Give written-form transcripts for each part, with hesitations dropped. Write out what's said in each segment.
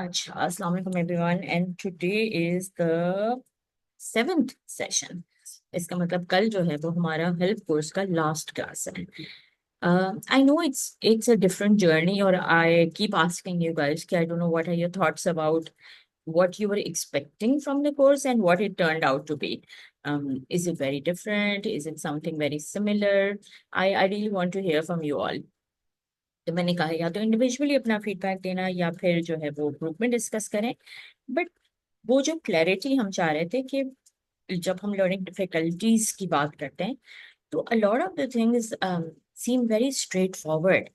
Acha, Assalamu alaikum everyone, and today is the 7th session. इसका मतलब कल जो है वो हमारा हेल्प कोर्स का लास्ट क्लास है. I know it's a different journey, or I keep asking you guys कि I don't know what are your thoughts about what you were expecting from the course and what it turned out to be. Is it very different? Is it something very similar? I really want to hear from you all. तो मैंने कहा या तो individually अपना feedback देना या फिर जो है वो ग्रुप में डिस्कस करें. बट वो जो क्लैरिटी हम चाह रहे थे कि जब हम लर्निंग डिफिकल्टीज की बात करते हैं तो अ lot of the things seem very straight forward,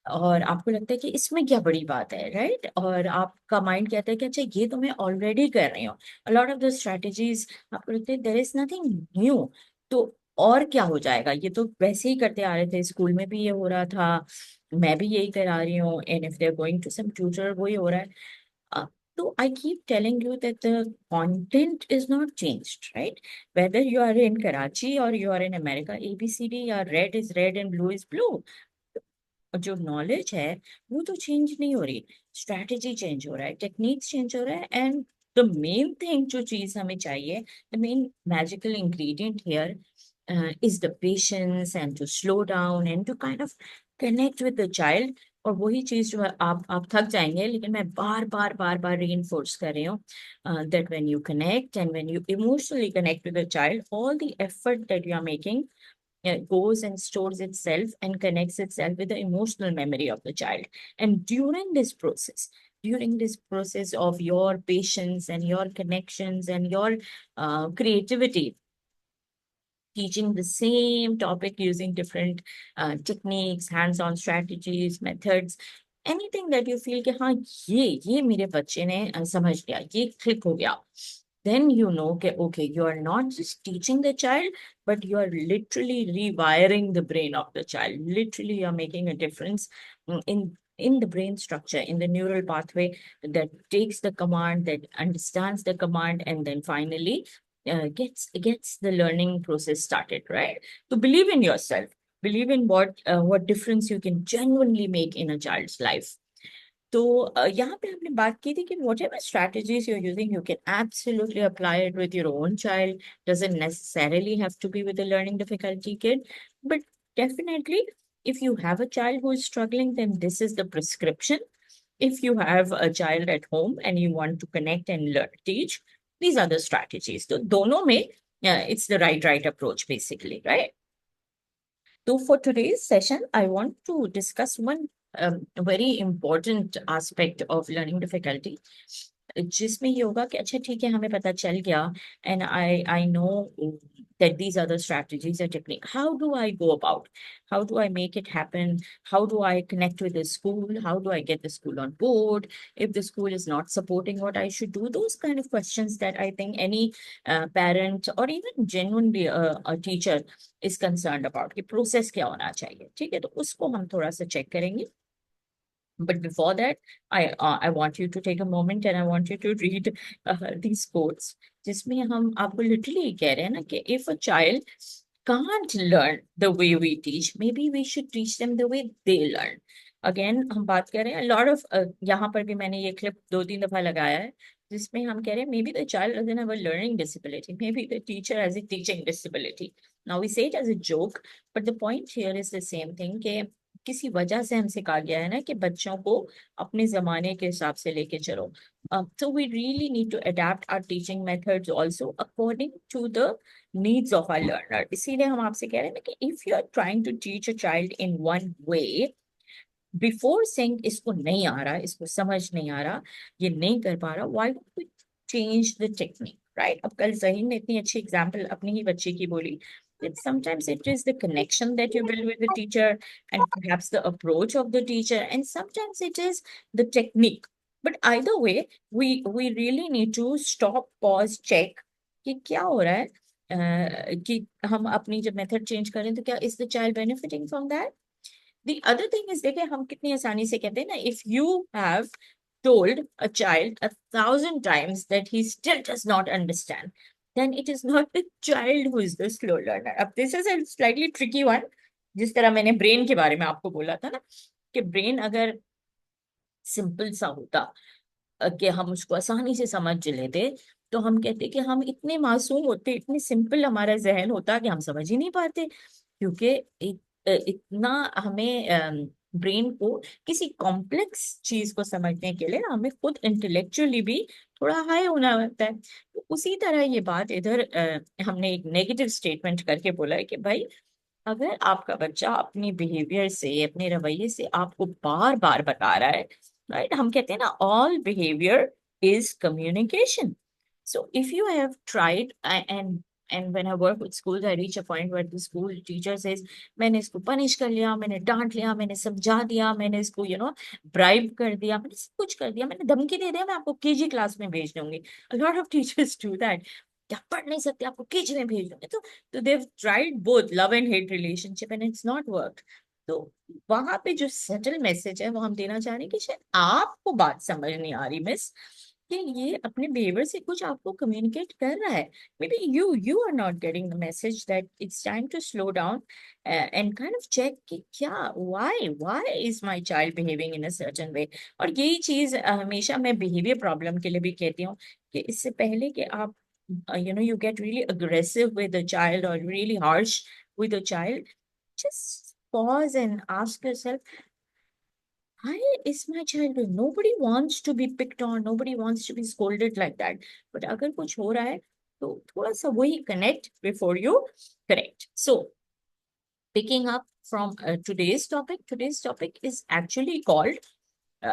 और आपको लगता है कि इसमें क्या बड़ी बात है, राइट? और आपका माइंड कहता है कि अच्छा ये तो मैं ऑलरेडी कर रही हूँ. अ लॉट ऑफ द स्ट्रेटजीज आपको लगता है देयर इज नथिंग न्यू. तो और क्या हो जाएगा, ये तो वैसे ही करते आ रहे थे, स्कूल में भी ये हो रहा था, मैं भी यही करा रही हूँ, and if they are going to some tutor वही हो रहा है. Uh, so I keep telling you that the content is not changed, right? Whether you are in Karachi or you are in America, ABCD or red is red and blue is blue. और जो knowledge है वो तो change नहीं हो रही, strategy change हो रहा है, टेक्निक्स चेंज हो रहा है. एंड द मेन थिंग जो चीज हमें चाहिए, the main magical ingredient here is the patience and to slow down and to kind of connect with the child. और वही चीज जो है आप थक जाएंगे, लेकिन मैं बार बार बार बार reinforce कर रही हूँ that when you connect and when you emotionally connect with the child, all the effort that you are making goes and stores itself and connects itself with the emotional memory of the child. And during this process of your patience and your connections and your creativity, teaching the same topic using different techniques, hands-on strategies, methods, anything that you feel कि हाँ ये मेरे बच्चे ने समझ लिया, ये click हो गया, then you know कि okay, you are not just teaching the child, but you are literally rewiring the brain of the child. Literally, you are making a difference in the brain structure, in the neural pathway that takes the command, that understands the command, and then finally gets the learning process started, right? So believe in yourself, believe in what difference you can genuinely make in a child's life. तो यहाँ पे हमने बात की थी कि whatever strategies you're using, you can absolutely apply it with your own child. Doesn't necessarily have to be with a learning difficulty kid, but definitely if you have a child who is struggling, then this is the prescription. If you have a child at home and you want to connect and learn, teach, these are the strategies. So दोनों में it's the right approach basically, right? So for today's session, I want to discuss one very important aspect of learning difficulty, जिसमें ये होगा कि अच्छा ठीक है, हमें पता चल गया, and I know that these are the strategies and technique. How do I go about? How do I make it happen? How do I connect with the school? How do I get the school on board? If the school is not supporting what I should do, those kind of questions that I think any parent or even genuinely a teacher is concerned about कि process क्या होना चाहिए. ठीक है, तो उसको हम थोड़ा सा check करेंगे. But before that, I want you to take a moment and I want you to read these quotes, जिसमें हम आपको literally कह रहे हैं ना कि if a child can't learn the way we teach, maybe we should teach them the way they learn. Again, हम बात कर रहे हैं a lot of यहाँ पर भी मैंने ये clip 2-3 दफा लगाया है, जिसमें हम कह रहे हैं maybe the child doesn't have a learning disability, maybe the teacher has a teaching disability. Now we say it as a joke, but the point here is the same thing कि किसी वजह से हमसे कहा गया है ना कि बच्चों को अपने जमाने के हिसाब से लेके चलो. So we really need to adapt our teaching methods also according to the needs of our learner. इसीलिए हम आपसे कह रहे हैं ना कि if you are trying to teach a child in one way, before saying इसको नहीं आ रहा, इसको समझ नहीं आ रहा, ये नहीं कर पा रहा, why don't we change the technique, right? अब कल जहीन ने इतनी अच्छी एग्जाम्पल अपनी ही बच्चे की बोली that sometimes it is the connection that you build with the teacher and perhaps the approach of the teacher, and sometimes it is the technique. But either way, we really need to stop, pause, check कि क्या हो रहा है, कि हम अपनी जब method change करें तो क्या is the child benefiting from that? The other thing is, देखिए हम कितनी आसानी से कहते हैं ना, if you have told a child 1,000 times that he still does not understand, then it is not the child who is the slow learner. अब this is a slightly tricky one. जिस तरह मैंने ब्रेन के बारे में आपको बोला था ना कि ब्रेन अगर सिंपल सा होता कि हम उसको आसानी से समझ लेते, तो हम कहते कि हम इतने मासूम होते, इतने सिंपल हमारा जहन होता कि हम समझ ही नहीं पाते। क्योंकि इतना हमें ब्रेन को किसी कॉम्प्लेक्स चीज को समझने के लिए हमें खुद इंटेलेक्चुअली भी थोड़ा हाई होना होता है। तो उसी तरह ये बात इधर हमने एक नेगेटिव स्टेटमेंट करके बोला है कि भाई, अगर आपका बच्चा अपनी बिहेवियर से, अपने रवैये से आपको बार बार बता रहा है, राइट, हम कहते हैं ना, all behaviour is communication. So if you have tried, and when I work with schools, I reach a point where the school teacher says, मैंने इसको पनिश कर लिया, मैंने डांट लिया, मैंने समझा दिया, मैंने इसको ब्राइब कर दिया, मैंने सब कुछ कर दिया, मैंने धमकी दे दिया मैं आपको केजी क्लास में भेज दूंगी. अ lot of teachers do that. क्या पढ़ नहीं सकते, आपको केजी में भेज दूंगी. तो they've tried both love and hate relationship and it's not worked. तो वहां पे जो सटल मैसेज है वो हम देना चाह रहे हैं कि शायद आपको बात समझ नहीं आ रही मिस, कि ये अपने बिहेवियर से कुछ आपको कम्युनिकेट कर रहा है. Maybe you are not getting the message that it's time to slow down and kind of check कि क्या, why is my child behaving in a certain way. और यही चीज हमेशा मैं बिहेवियर प्रॉब्लम के लिए भी कहती हूँ, कि इससे पहले कि आप you get really aggressive with a child or really harsh with a child, just pause and ask yourself, why is my child doing? Nobody wants to be picked on, nobody wants to be scolded like that. But अगर कुछ हो रहा है तो थोड़ा सा वही connect before you correct. So picking up from today's topic is actually called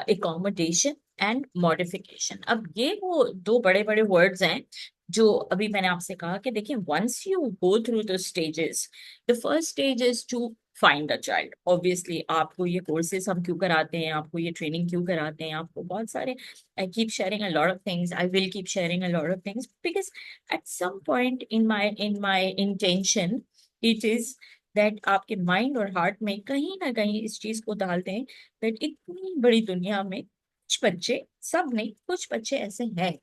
accommodation and modification. अब ये वो दो बड़े बड़े वर्ड्स हैं जो अभी मैंने आपसे कहा कि देखिए, once you go through the stages, the first stage is to find a child. Obviously आपको ये कोर्सेज हम क्यों कराते हैं, आपको ये ट्रेनिंग क्यों कराते हैं, आपको बहुत सारे, I keep sharing a lot of things, I will keep sharing a lot of things, because at some point in my intention it is that आपके माइंड और हार्ट में कहीं ना कहीं इस चीज को डाल दें दैट इतनी बड़ी दुनिया में कुछ बच्चे, सब नहीं, कुछ बच्चे ऐसे हैं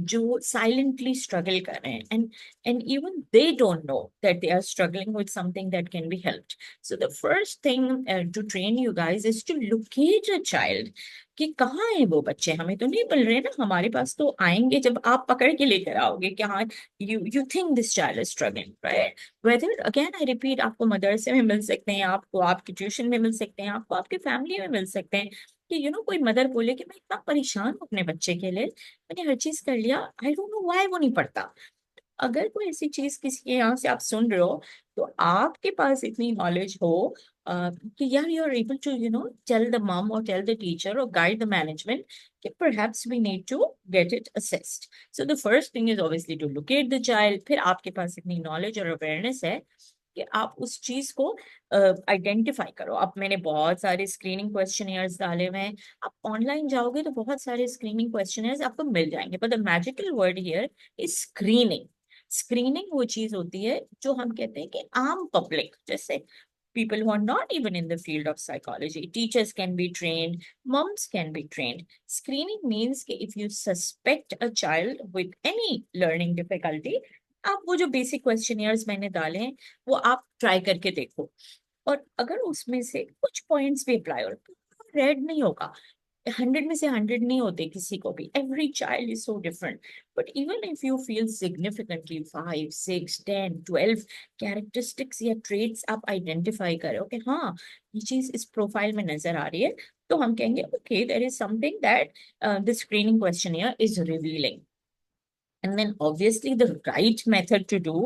जो साइलेंटली स्ट्रगल कर रहे हैं, and even they don't know that they are struggling with something that can be helped. So the first thing to train you guys is to locate a child, कि कहाँ है वो बच्चे, हमें तो नहीं मिल रहे ना, हमारे पास तो आएंगे जब आप पकड़ के लेकर आओगे कि हाँ, you think this child is struggling, right. Whether, again I repeat, आपको मदरसे में मिल सकते हैं, आपको आपकी ट्यूशन में मिल सकते हैं, आपको आपकी फैमिली में मिल सकते हैं, कि कोई मदर बोले कि मैं इतना परेशान हूँ अपने बच्चे के लिए, मैंने हर चीज कर लिया, आई डोंट नो व्हाई वो नहीं पढ़ता. अगर कोई ऐसी चीज किसी के यहाँ से आप सुन रहे हो, तो आपके पास इतनी नॉलेज हो कि यार, you are able to tell the mum और टेल द टीचर और गाइड द मैनेजमेंट कि perhaps we need to get it assessed. So the first thing is obviously to locate the child. फिर आपके पास इतनी knowledge और awareness है कि आप उस चीज को आइडेंटिफाई करो. अब मैंने बहुत सारे स्क्रीनिंग क्वेश्चनियर्स डाले हुए हैं, आप ऑनलाइन जाओगे तो बहुत सारे स्क्रीनिंग क्वेश्चनियर्स आपको मिल जाएंगे, but the magical word here is screening. Screening वो चीज होती है जो हम कहते हैं कि आम पब्लिक, जैसे people who are not even in the field of psychology, teachers can be trained, moms can be trained. Screening means कि if you suspect a child with any learning difficulty, आप वो जो बेसिक क्वेश्चनियर्स मैंने डाले हैं वो आप try करके देखो, और अगर उसमें से कुछ पॉइंट्स भी अप्लाई हो, रेड नहीं होगा, 100 में से 100 नहीं होते किसी को भी, every child is so different. But even if you feel significantly 5, 6, 10, 12 characteristics या ट्रेट्स आप आइडेंटिफाई करो कि हाँ, ये चीज इस प्रोफाइल में नजर आ रही है, तो हम कहेंगे okay, there is something that the screening questionnaire is revealing. And then obviously the right method to do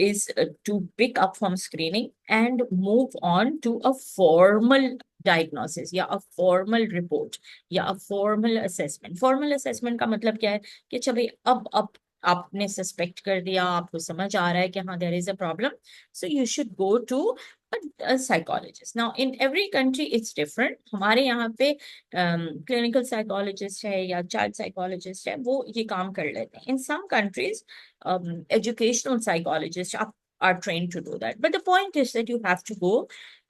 is to pick up from screening and move on to a formal diagnosis या a formal report या a formal assessment. Formal assessment का मतलब क्या है कि अच्छा भाई, अब आपने सस्पेक्ट कर दिया, आपको समझ आ रहा है कि हाँ, there is a problem, so you should go to a psychologist. Now in every country it's different. हमारे यहाँ पे क्लिनिकल साइकोलॉजिस्ट है या चाइल्ड साइकोलॉजिस्ट है, वो ये काम कर लेते हैं. In some countries educational psychologist are trained to do that. But the point is that you have to go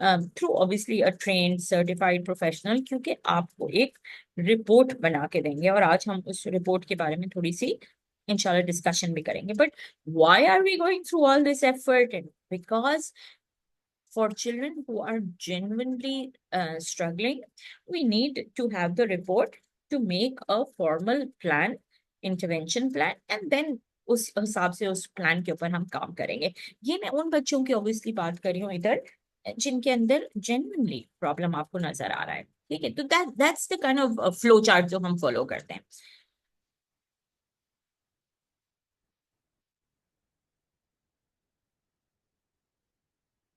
through obviously a trained certified professional, क्योंकि आपको एक रिपोर्ट बना के देंगे, और आज हम उस रिपोर्ट के बारे में थोड़ी सी इंशाल्लाह डिस्कशन भी करेंगे. But why are we going through all this effort? And because for children who are genuinely struggling, we need to have the report to make a formal plan, intervention plan, and then उस हिसाब से उस plan के ऊपर हम काम करेंगे। ये मैं उन बच्चों की ऑब्वियसली बात कर रही हूँ इधर, जिनके अंदर जेन्युइनली प्रॉब्लम आपको नजर आ रहा है। ठीक है, तो that's the kind of flow chart जो हम फॉलो करते हैं।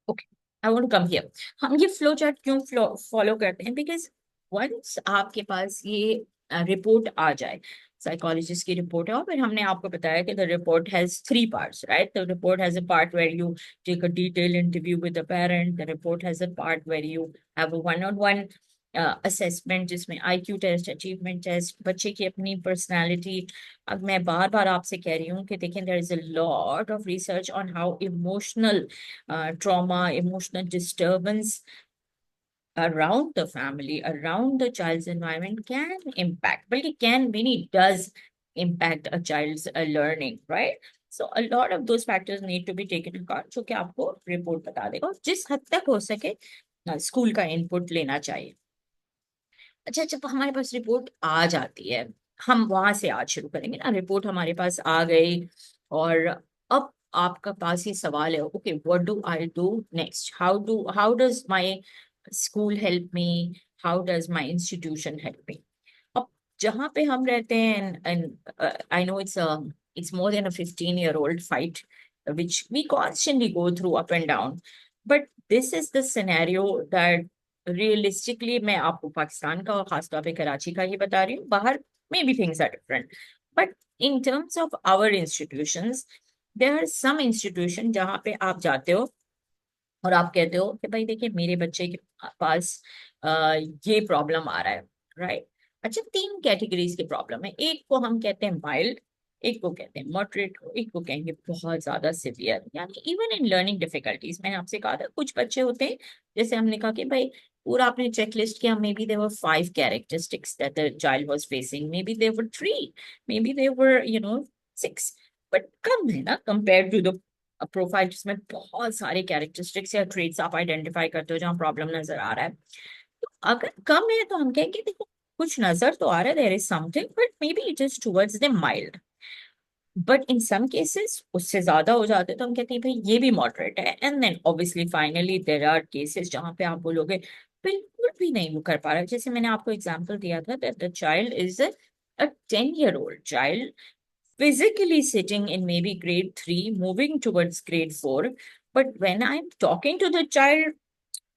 Okay, I want to come here. हम ये फ्लो चार्ट क्यों फॉलो करते हैं? बिकॉज वंस आपके पास ये रिपोर्ट आ जाए, साइकोलॉजिस्ट की रिपोर्ट है, और फिर हमने आपको बताया कि the report has three parts, right? The report has a part where you take a detail interview with the parent, the report has a part where you have a one on one assessment, जिसमें IQ test, achievement test, बच्चे की अपनी personality. अब मैं बार बार आपसे कह रही हूँ कि देखें, there is a lot of research on how emotional trauma, emotional disturbance around the family, around the child's environment can impact, but it can, really does impact a child's learning, right? So a lot of those factors need to be taken into account, जो कि आपको report बता देगा, और जिस हद तक हो सके स्कूल का इनपुट लेना चाहिए। अच्छा, जब हमारे पास रिपोर्ट आ जाती है, हम वहां से आज शुरू करेंगे ना। रिपोर्ट हमारे पास आ गई, और अब आपका पास ये सवाल है, okay, what do I do next? How does my school help me? How does my institution help me? अब जहाँ पे हम रहते हैं, and I know it's more than a 15-year-old fight which we constantly go through up and down, but this is the scenario that realistically मैं आपको पाकिस्तान का और खासतौर पे कराची का ही बता रही हूँ। बाहर maybe things are different, but in terms of our institutions, there are some institution जहाँ पे आप जाते हो और आप कहते हो कि भाई देखिए, मेरे बच्चे के पास ये प्रॉब्लम आ रहा है, राइट? अच्छा, तीन कैटेगरीज की प्रॉब्लम है। एक को हम कहते हैं माइल्ड, एक को कहते हैं मॉडरेट, एक को कहेंगे बहुत ज्यादा सिवियर, यानी इवन इन लर्निंग डिफिकल्टीज। मैंने आपसे कहा था कुछ बच्चे होते हैं, जैसे हमने कहा कि भाई पूरा आपने चेकलिस्ट किया, maybe there were 5 characteristics that the child was facing, maybe there were 3, maybe there were 6, but कम है ना कंपेयर टू द प्रोफाइल जिसमें बहुत सारे कैरेक्टरिस्टिक्स या ट्रेट्स आप आइडेंटिफाई करते हो जहाँ प्रॉब्लम नजर आ रहा है। तो अगर कम है तो हम कहेंगे देखो, कुछ नजर तो आ रहा है, there is something, but maybe it is towards the mild. But in some cases उससे ज्यादा हो जाते हैं तो हम कहते हैं भाई ये भी मॉडरेट है। And then obviously finally there are cases जहाँ पे आप बोलोगे बिल्कुल भी नहीं वो कर पा रहा है। जैसे मैंने आपको एग्जांपल दिया था that the child is a 10-year-old child physically sitting in maybe grade 3, moving towards grade 4. But when I'm talking to the child,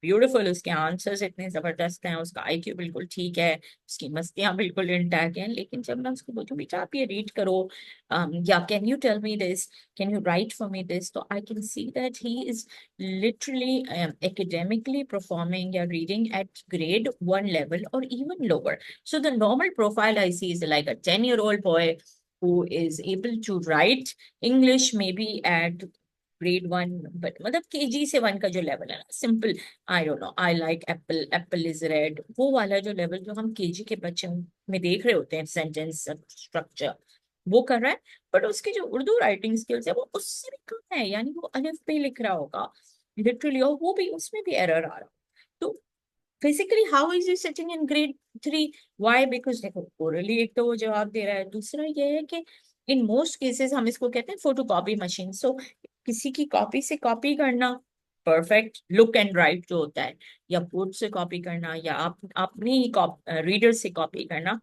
beautiful, उसके आंसर्स इतने जबरदस्त हैं, उसका आईक्यू बिल्कुल ठीक है, उसकी मस्तियां बिल्कुल इंटैक्ट हैं, लेकिन जब मैं उसको बोलूँ बेटा आप ये रीड करो, या can you tell me this, can you write for me this, तो I can see that he is literally academically performing या reading at grade 1 level or even lower. So the normal profile I see is like a 10-year-old boy who is able to write English maybe at grade 1, but मतलब KG से 1 का जो level है ना, simple, I don't no, I like Apple, Apple is red, वो वाला जो level जो हम केजी के बच्चे में देख रहे होते हैं, सेंटेंस स्ट्रक्चर वो कर रहा है। बट उसकी जो उर्दू राइटिंग स्किल्स है वो उससे भी कम है, यानी वो अलिफ पे लिख रहा होगा लिटरली, और वो भी उसमें भी एरर आ रहा। तो physically how is he sitting in grade 3? Why? Because देखो, ओरली एक तो वो जवाब दे रहा है, दूसरा ये है कि इन मोस्ट केसेस हम इसको कहते हैं फोटो कॉपी मशीन। सो किसी की कॉपी से कॉपी करना, परफेक्ट लुक एंड राइट जो होता है, या बोर्ड से कॉपी करना, या आप अपनी ही रीडर से कॉपी करना,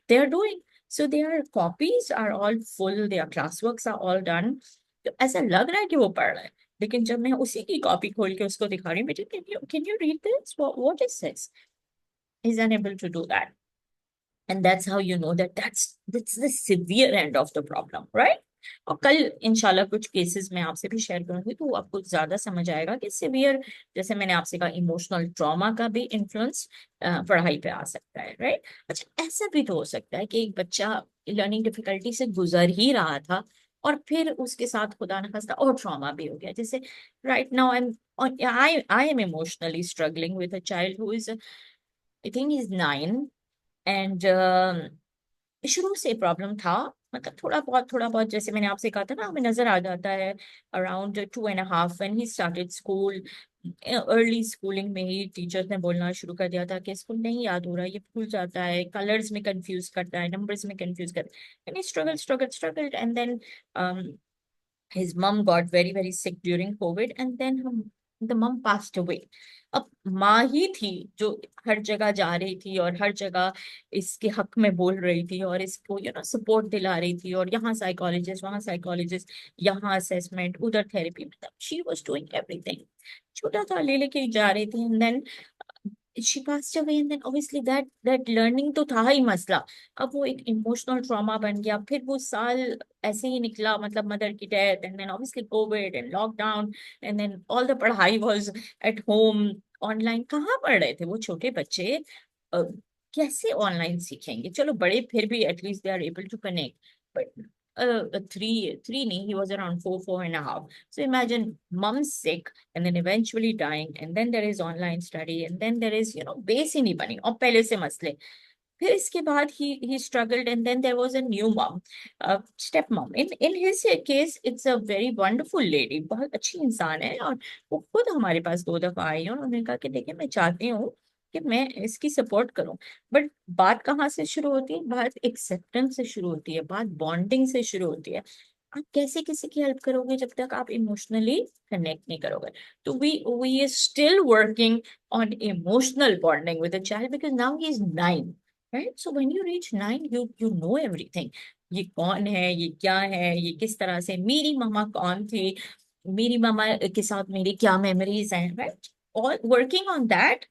they are doing. So their copies are all full, their classworks are all done. तो ऐसा लग रहा है कि वो पढ़ रहा है, लेकिन जब मैं उसी की कॉपी खोल के उसको दिखा रही हूँ, बेटा can you read this? What is this? Is unable to do that. And that's how you know that that's the severe end of the problem, right? और कल इंशाल्लाह कुछ केसेस मैं आपसे भी शेयर करूंगी, तो आपको ज्यादा समझ आएगा कि सिवियर, जैसे मैंने आपसे कहा, इमोशनल ट्रॉमा का भी इन्फ्लुएंस पढ़ाई पे आ सकता है, राइट? अच्छा, ऐसा भी तो हो सकता है कि एक बच्चा लर्निंग डिफिकल्टी से गुजर ही रहा था, और फिर उसके साथ खुदा न खास्ता और ट्रॉमा भी हो गया। जैसे right now I am emotionally struggling with a child who is, I think is 9, and शुरू से प्रॉब्लम था, मतलब थोड़ा बहुत जैसे मैंने आपसे कहा था ना, हमें नजर आ जाता है around 2.5 when he started school. Early schooling में ही टीचर्स ने बोलना शुरू कर दिया था कि इसको नहीं याद हो रहा, ये भूल जाता है, कलर्स में कंफ्यूज करता है, नंबर्स में कंफ्यूज करता है, and he struggled, and then um, his mom got very sick during COVID, and then the mom passed away. अब माँ ही थी जो हर जगह जा रही थी और हर जगह इसके हक में बोल रही थी और इसको सपोर्ट दिला रही थी, और यहाँ साइकोलॉजिस्ट, वहाँ साइकोलॉजिस्ट, यहाँ असेसमेंट, उधर थेरेपी, मतलब शी वॉज डूइंग एवरीथिंग। छोटा सा ले लेके जा रही थी, and then she passed away, and then obviously that learning तो था ही मसला। अब वो एक इमोशनल ट्रॉमा बन गया, फिर वो साल ऐसे ही निकला, मतलब मदर की death, and then obviously Covid and lockdown, and then all the पढ़ाई वाज एट होम। ऑनलाइन कहाँ पढ़ रहे थे वो छोटे बच्चे? अ, कैसे ऑनलाइन सीखेंगे? चलो बड़े फिर भी at least they are able to connect, but three नहीं, he was around 4.5. So imagine mom's sick, and then eventually dying, and then there is online study, and then there is base ही नहीं बनी, और पहले से मसले। फिर इसके बाद he struggled, and then there was a new mom, step mom. In his case it's a very wonderful lady, बहुत अच्छी इंसान है, और वो खुद हमारे पास 2 दफा आई है, और उन्होंने कहा कि देखिए मैं चाहती हूँ कि मैं इसकी सपोर्ट करूं। बट बात कहाँ से शुरू होती है? बात एक्सेप्टेंस से शुरू होती है, बात बॉन्डिंग से शुरू होती है। आप कैसे किसी की हेल्प करोगे जब तक आप इमोशनली कनेक्ट नहीं करोगे? तो we are still working on emotional bonding with a child, because now he is 9, right? So when you reach 9, you know everything। ये कौन है, ये क्या है, ये किस तरह से, मेरी मम्मा कौन थी, मेरी मम्मा के साथ मेरी क्या मेमोरीज हैं, right? All working on that,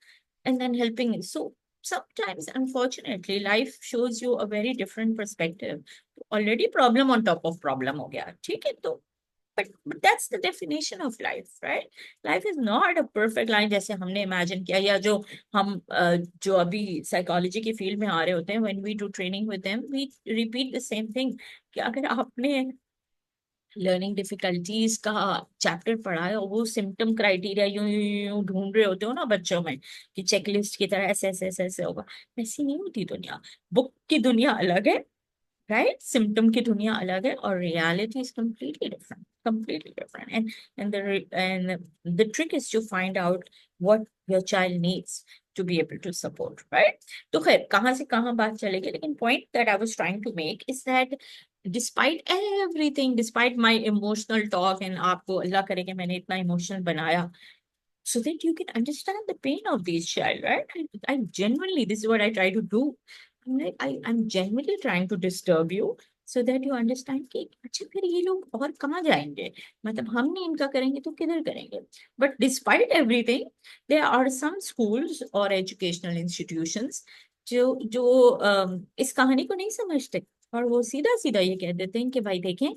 and then helping. So sometimes unfortunately life shows you a very different perspective। Already problem on top of problem हो गया, ठीक है? तो but that's the definition of life, right? Life is not a perfect line जैसे हमने imagine किया, या जो हम जो अभी साइकोलॉजी की फील्ड में आ रहे होते हैं, when we do training with them we repeat the same thing, कि अगर आपने लर्निंग डिफिकल्टीज का चैप्टर पढ़ा है और वो सिम्टम क्राइटेरिया यूं ढूंढ रहे होते हो ना बच्चों में, कि चेकलिस्ट की तरह ऐसे ऐसे ऐसे ऐसे होगा, ऐसी नहीं होती दुनिया। बुक की दुनिया अलग है, right? Symptom की दुनिया अलग है, और reality is completely different, and the trick is to find out what your child needs to be able to support, right? तो खैर कहाँ से कहाँ बात चलेगी, लेकिन point that I was trying to make is that despite everything, despite my emotional talk, and आपको अल्लाह करे कि मैंने इतना emotional बनाया so that you can understand the pain of these child, right? I genuinely, this is what I try to do. I'm genuinely trying to disturb you so that you understand कि अच्छा फिर ये लोग और कहाँ जाएंगे, मतलब हम नहीं इनका करेंगे तो किधर करेंगे? But despite everything, there are some schools or educational institutions जो इस कहानी को नहीं समझते, और वो सीधा सीधा ये कह देते हैं कि भाई देखें,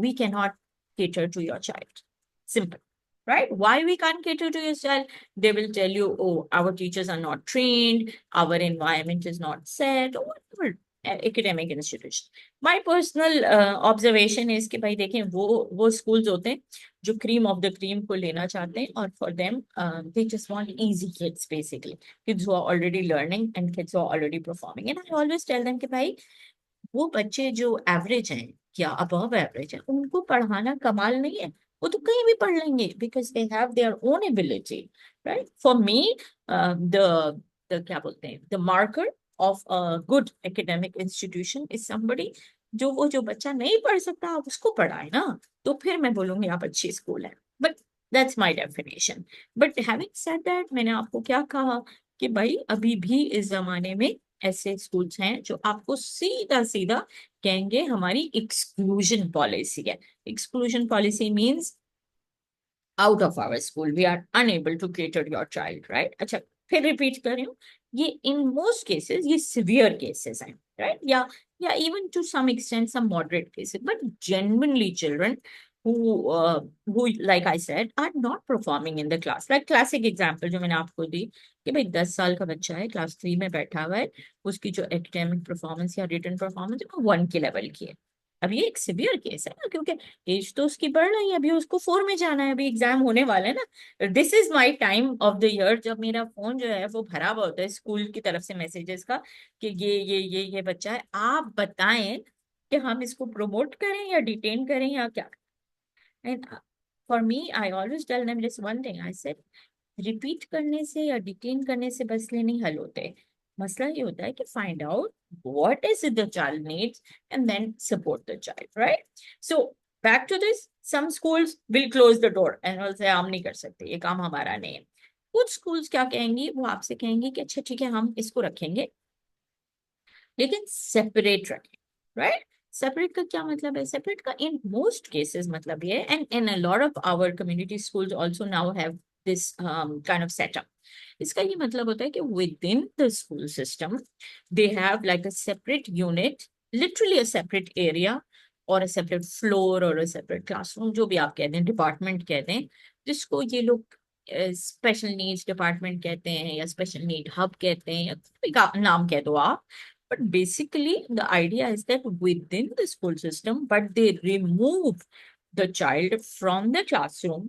we cannot cater to your child. Simple, right? Why we can't cater to your child? They will tell you, oh, our teachers are not trained, our environment is not set, or whatever academic institution. My personal observation is कि भाई देखें, वो schools होते हैं जो cream of the cream को लेना चाहते हैं, और for them they just want easy kids, basically kids who are already learning and kids who are already performing, and I always tell them कि भाई वो बच्चे जो एवरेज हैं या अबव एवरेज हैं उनको पढ़ाना कमाल नहीं है, वो तो कहीं भी पढ़ लेंगे, because they have their own ability, right? For me the क्या बोलते हैं, the marker of a good academic institution is somebody जो बच्चा नहीं पढ़ सकता आप उसको पढ़ाए ना, तो फिर मैं बोलूंगी आप अच्छी स्कूल है। But that's my definition. But having said that, मैंने आपको क्या कहा कि भाई अभी भी इस जमाने में ऐसे स्कूल्स हैं जो आपको सीधा सीधा कहेंगे हमारी एक्सक्लूजन पॉलिसी है। Exclusion policy means out of our school we are unable to cater your child, right? अच्छा, फिर रिपीट कर रही हूँ, ये इन मोस्ट केसेस ये सिवियर केसेस हैं, राइट? या even to some extent some moderate cases, but genuinely children who like I said are not performing in the class, like classic example जो मैंने आपको दी कि भाई 10 साल का बच्चा है, क्लास 3 में बैठा हुआ है, उसकी जो एकेडमिक परफॉर्मेंस या रिटन परफॉर्मेंस है वो 1 के लेवल की है। अब ये एक सिवियर केस है ना, क्योंकि एज तो उसकी बढ़ रही है, अभी उसको 4 में जाना है, अभी एग्जाम होने वाला है ना। This is my time of the year जब मेरा फोन जो है वो भरा हुआ होता है स्कूल की तरफ से मैसेजेस का कि ये बच्चा है, आप बताएं कि हम इसको प्रमोट करें या डिटेन करें या क्या। for me, I always tell them just one thing. I said, repeat करने से या डिटेन करने से मसले नहीं हल होते. मसला ये होता है कि find out what is it the child needs and then support the child, right? So back to this, some schools will close the door and will say हम नहीं कर सकते, ये काम हमारा नहीं है. कुछ स्कूल्स क्या कहेंगी, वो आपसे कहेंगी कि अच्छा ठीक है, हम इसको रखेंगे लेकिन सेपरेट रखें, राइट? सेपरेट का क्या मतलब है? सेपरेट का इन मोस्ट केसेस मतलब ये, and in a lot of our community schools also now have this kind of setup. इसका ये मतलब होता है कि within the school system they have like a separate unit, literally a separate area और a separate floor और a separate classroom, जो भी आप कहते हैं, डिपार्टमेंट कहते हैं, जिसको ये लोग स्पेशल नीड्स डिपार्टमेंट कहते हैं या स्पेशल नीड हब कहते हैं, या कोई नाम कह दो आप. But basically, the idea is that within the school system, but they remove the child from the classroom,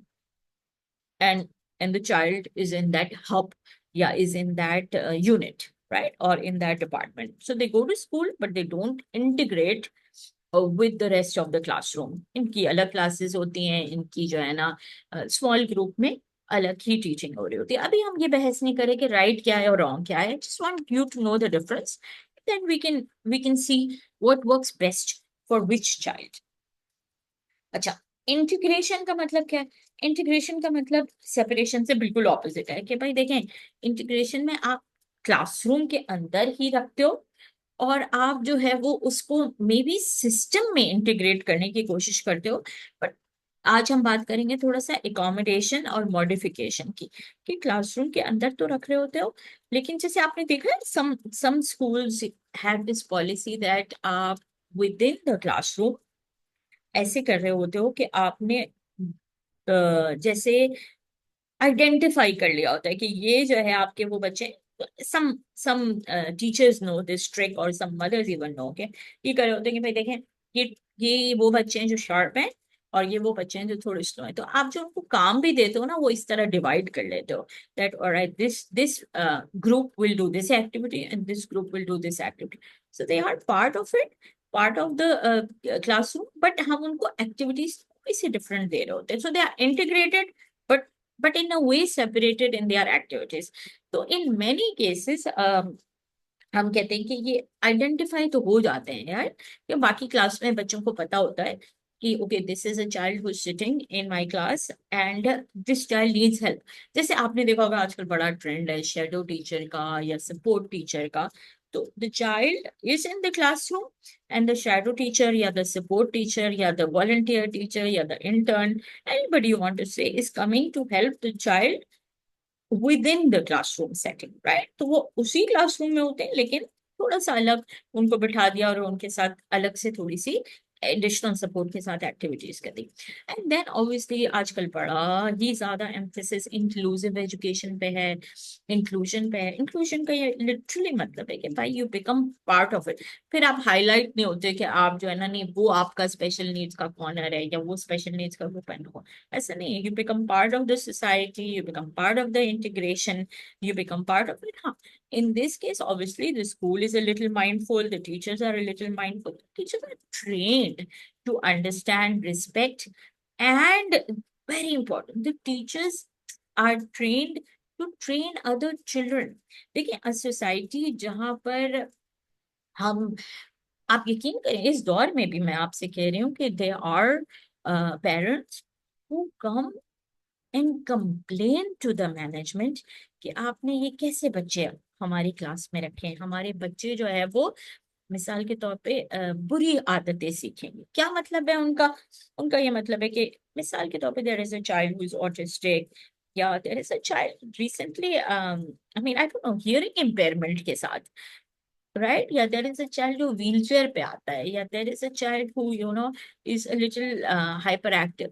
and the child is in that hub, yeah, is in that unit, right, or in that department. So they go to school, but they don't integrate with the rest of the classroom. इनकी अलग classes होती हैं, इनकी जो है ना small group में अलग ही टीचिंग हो रही होती है. अभी हम ये बहस नहीं करें कि राइट क्या है और रॉन्ग क्या है. Just want you to know the difference, then we can see what works best for which child. अच्छा, इंटीग्रेशन का मतलब क्या है? इंटीग्रेशन का मतलब सेपरेशन से बिल्कुल ऑपोजिट है. कि भाई देखें, इंटीग्रेशन में आप क्लासरूम के अंदर ही रखते हो और आप जो है वो उसको मे बी सिस्टम में इंटीग्रेट करने की कोशिश करते हो. बट आज हम बात करेंगे थोड़ा सा एकोमोडेशन और मॉडिफिकेशन की, कि क्लासरूम के अंदर तो रख रहे होते हो, लेकिन जैसे आपने देखा है some schools have this policy that आप विद इन द क्लासरूम ऐसे कर रहे होते हो कि आपने जैसे आइडेंटिफाई कर लिया होता है कि ये जो है आपके वो बच्चे. Some teachers know this trick और सम मदर्स इवन नो के ये कर रहे होते हैं कि भाई देखें, ये वो बच्चे हैं जो शार्प हैं और ये वो बच्चे हैं जो थोड़े स्लो हैं. तो आप जो उनको काम भी देते हो ना, वो इस तरह डिवाइड कर लेते हो that alright, this group will do this activity and this group will do this activity. So they are part of it, part of the classroom, but हम उनको एक्टिविटीज से डिफरेंट दे रहे होते हैं. So they are integrated but in a way separated in their activities. तो in many cases हम कहते हैं कि ये आइडेंटिफाई तो हो जाते हैं यार, कि बाकी क्लास में बच्चों को पता होता है कि okay, this is a child who is sitting in my class and this child needs help. जैसे आपने देखा होगा आजकल बड़ा ट्रेंड है शेडो टीचर का या सपोर्ट टीचर का. तो the child is in the classroom and the shadow teacher, yeah, the support teacher, yeah, the volunteer teacher, yeah, the intern, anybody you want to say, is coming to help the child within the classroom setting, right? तो वो उसी classroom में होते हैं लेकिन थोड़ा सा अलग उनको बिठा दिया और उनके साथ अलग से थोड़ी सी एडिशनल सपोर्ट के साथ एक्टिविटीज कर दी. एंड देन ऑब्वियसली आजकल बड़ा ही ज्यादा एम्फेसिस इंक्लूसिव एजुकेशन पे है, इंक्लूजन पे है. इंक्लूजन का ये लिटरली मतलब है कि भाई you become part of it. फिर आप हाईलाइट नहीं होते कि आप जो है ना, नहीं वो आपका स्पेशल नीड्स का कॉर्नर है या वो स्पेशल नीड्स का ग्रुप है. ऐसा नहीं, you become part of the society, you become part of the integration, you become part of it. Huh? In this case, obviously, the school is a little mindful, the teachers are a little mindful. Teachers are trained to understand, respect, and very important, the teachers are trained to train other children. देखिए, a society जहाँ पर हम, आप यकीन करें, इस दौर में भी मैं आपसे कह रही हूँ कि there are parents who come and complain to the management कि आपने ये कैसे बच्चे हमारी क्लास में रखे हैं. हमारे बच्चे जो है वो मिसाल के तौर पे बुरी आदतें सीखेंगे. क्या मतलब है उनका? उनका ये मतलब है कि मिसाल के तौर पे there is a child who is autistic, या there is a child recently I mean I don't know hearing impairment के साथ, राइट, या देयर इज अ चाइल्ड जो व्हील चेयर पे आता है, या there is a child who you know is a little hyperactive.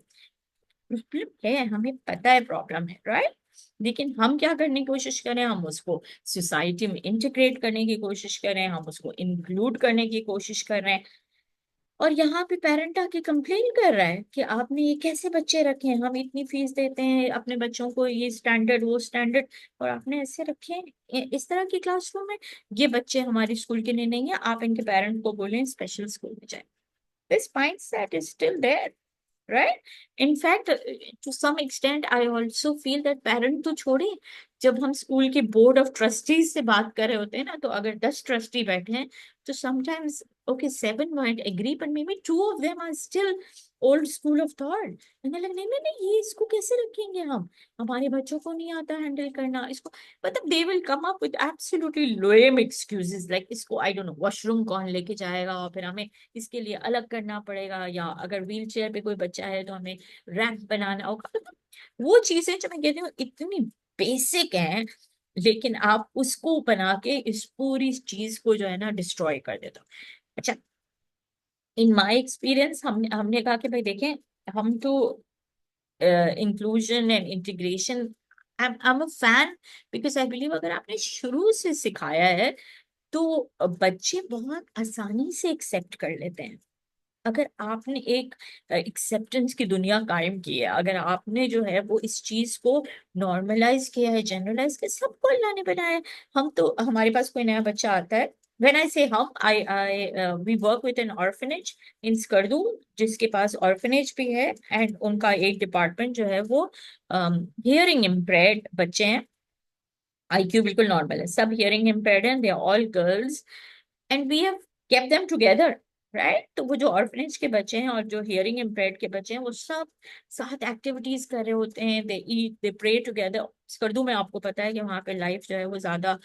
Problem है, हमें पता है प्रॉब्लम है, राइट? लेकिन हम क्या करने की कोशिश करें, हम उसको सोसाइटी में इंटीग्रेट करने की कोशिश करें, हम उसको इंक्लूड करने की कोशिश कर रहे हैं. और यहाँ पे पेरेंट आके कंप्लेन कर रहा है कि आपने ये कैसे बच्चे रखे हैं, हम इतनी फीस देते हैं अपने बच्चों को, ये स्टैंडर्ड वो स्टैंडर्ड, और आपने ऐसे रखे हैं इस तरह की क्लासरूम में. ये बच्चे हमारे स्कूल के लिए नहीं है, आप इनके पेरेंट को बोलें स्पेशल स्कूल में जाए. This mindset is still there. right? In fact, to some extent, I also feel that parent तो छोड़े, जब हम स्कूल के बोर्ड ऑफ ट्रस्टीज से बात कर रहे होते हैं ना, तो अगर 10 ट्रस्टी बैठे हैं, तो sometimes okay 7 might agree but maybe 2 of them are still old school of thought, and they're like नहीं नहीं नहीं, ये इसको कैसे रखेंगे हम, हमारे बच्चों को नहीं आता हैंडल करना इसको, मतलब they will come up with absolutely lame excuses like इसको I don't know वॉशरूम कौन लेके जाएगा, और फिर हमें इसके लिए अलग करना पड़ेगा, या अगर व्हील चेयर पे कोई बच्चा है तो हमें रैंप बनाना होगा, मतलब वो चीजें जो मैं कहती हूँ इतनी बेसिक हैं, लेकिन आप उसको बना के इस पूरी चीज को जो है ना डिस्ट्रॉय कर देते हो। अच्छा, इन माय एक्सपीरियंस हमने हमने कहा कि भाई देखें, हम तो inclusion and integration, I am a fan, because I believe अगर आपने शुरू से सिखाया है तो बच्चे बहुत आसानी से एक्सेप्ट कर लेते हैं। अगर आपने एक एक्सेप्टेंस की दुनिया कायम की है, अगर आपने जो है वो इस चीज को नॉर्मलाइज किया है, जनरलाइज किया, सबको अल्लाह ने बनाया है। हम तो हमारे पास कोई नया बच्चा आता है, व्हेन आई से हम I we work with an orphanage in Skardu, जिसके पास ऑर्फनेज भी है, एंड उनका एक डिपार्टमेंट जो है वो हियरिंग इम्पेयर्ड बच्चे हैं, आईक्यू बिल्कुल नॉर्मल है, सब हियरिंग इम्पेयर्ड हैं, they are all girls, and we have kept them together, right? तो वो जो ऑर्फनेज के बच्चे हैं और जो हियरिंग इम्पेयर्ड के बच्चे हैं, वो सब साथ एक्टिविटीज कर रहे होते हैं, दे ईट, दे प्रे टुगेदर। स्कर्दू में आपको पता है कि वहाँ पे लाइफ जो है वो ज्यादा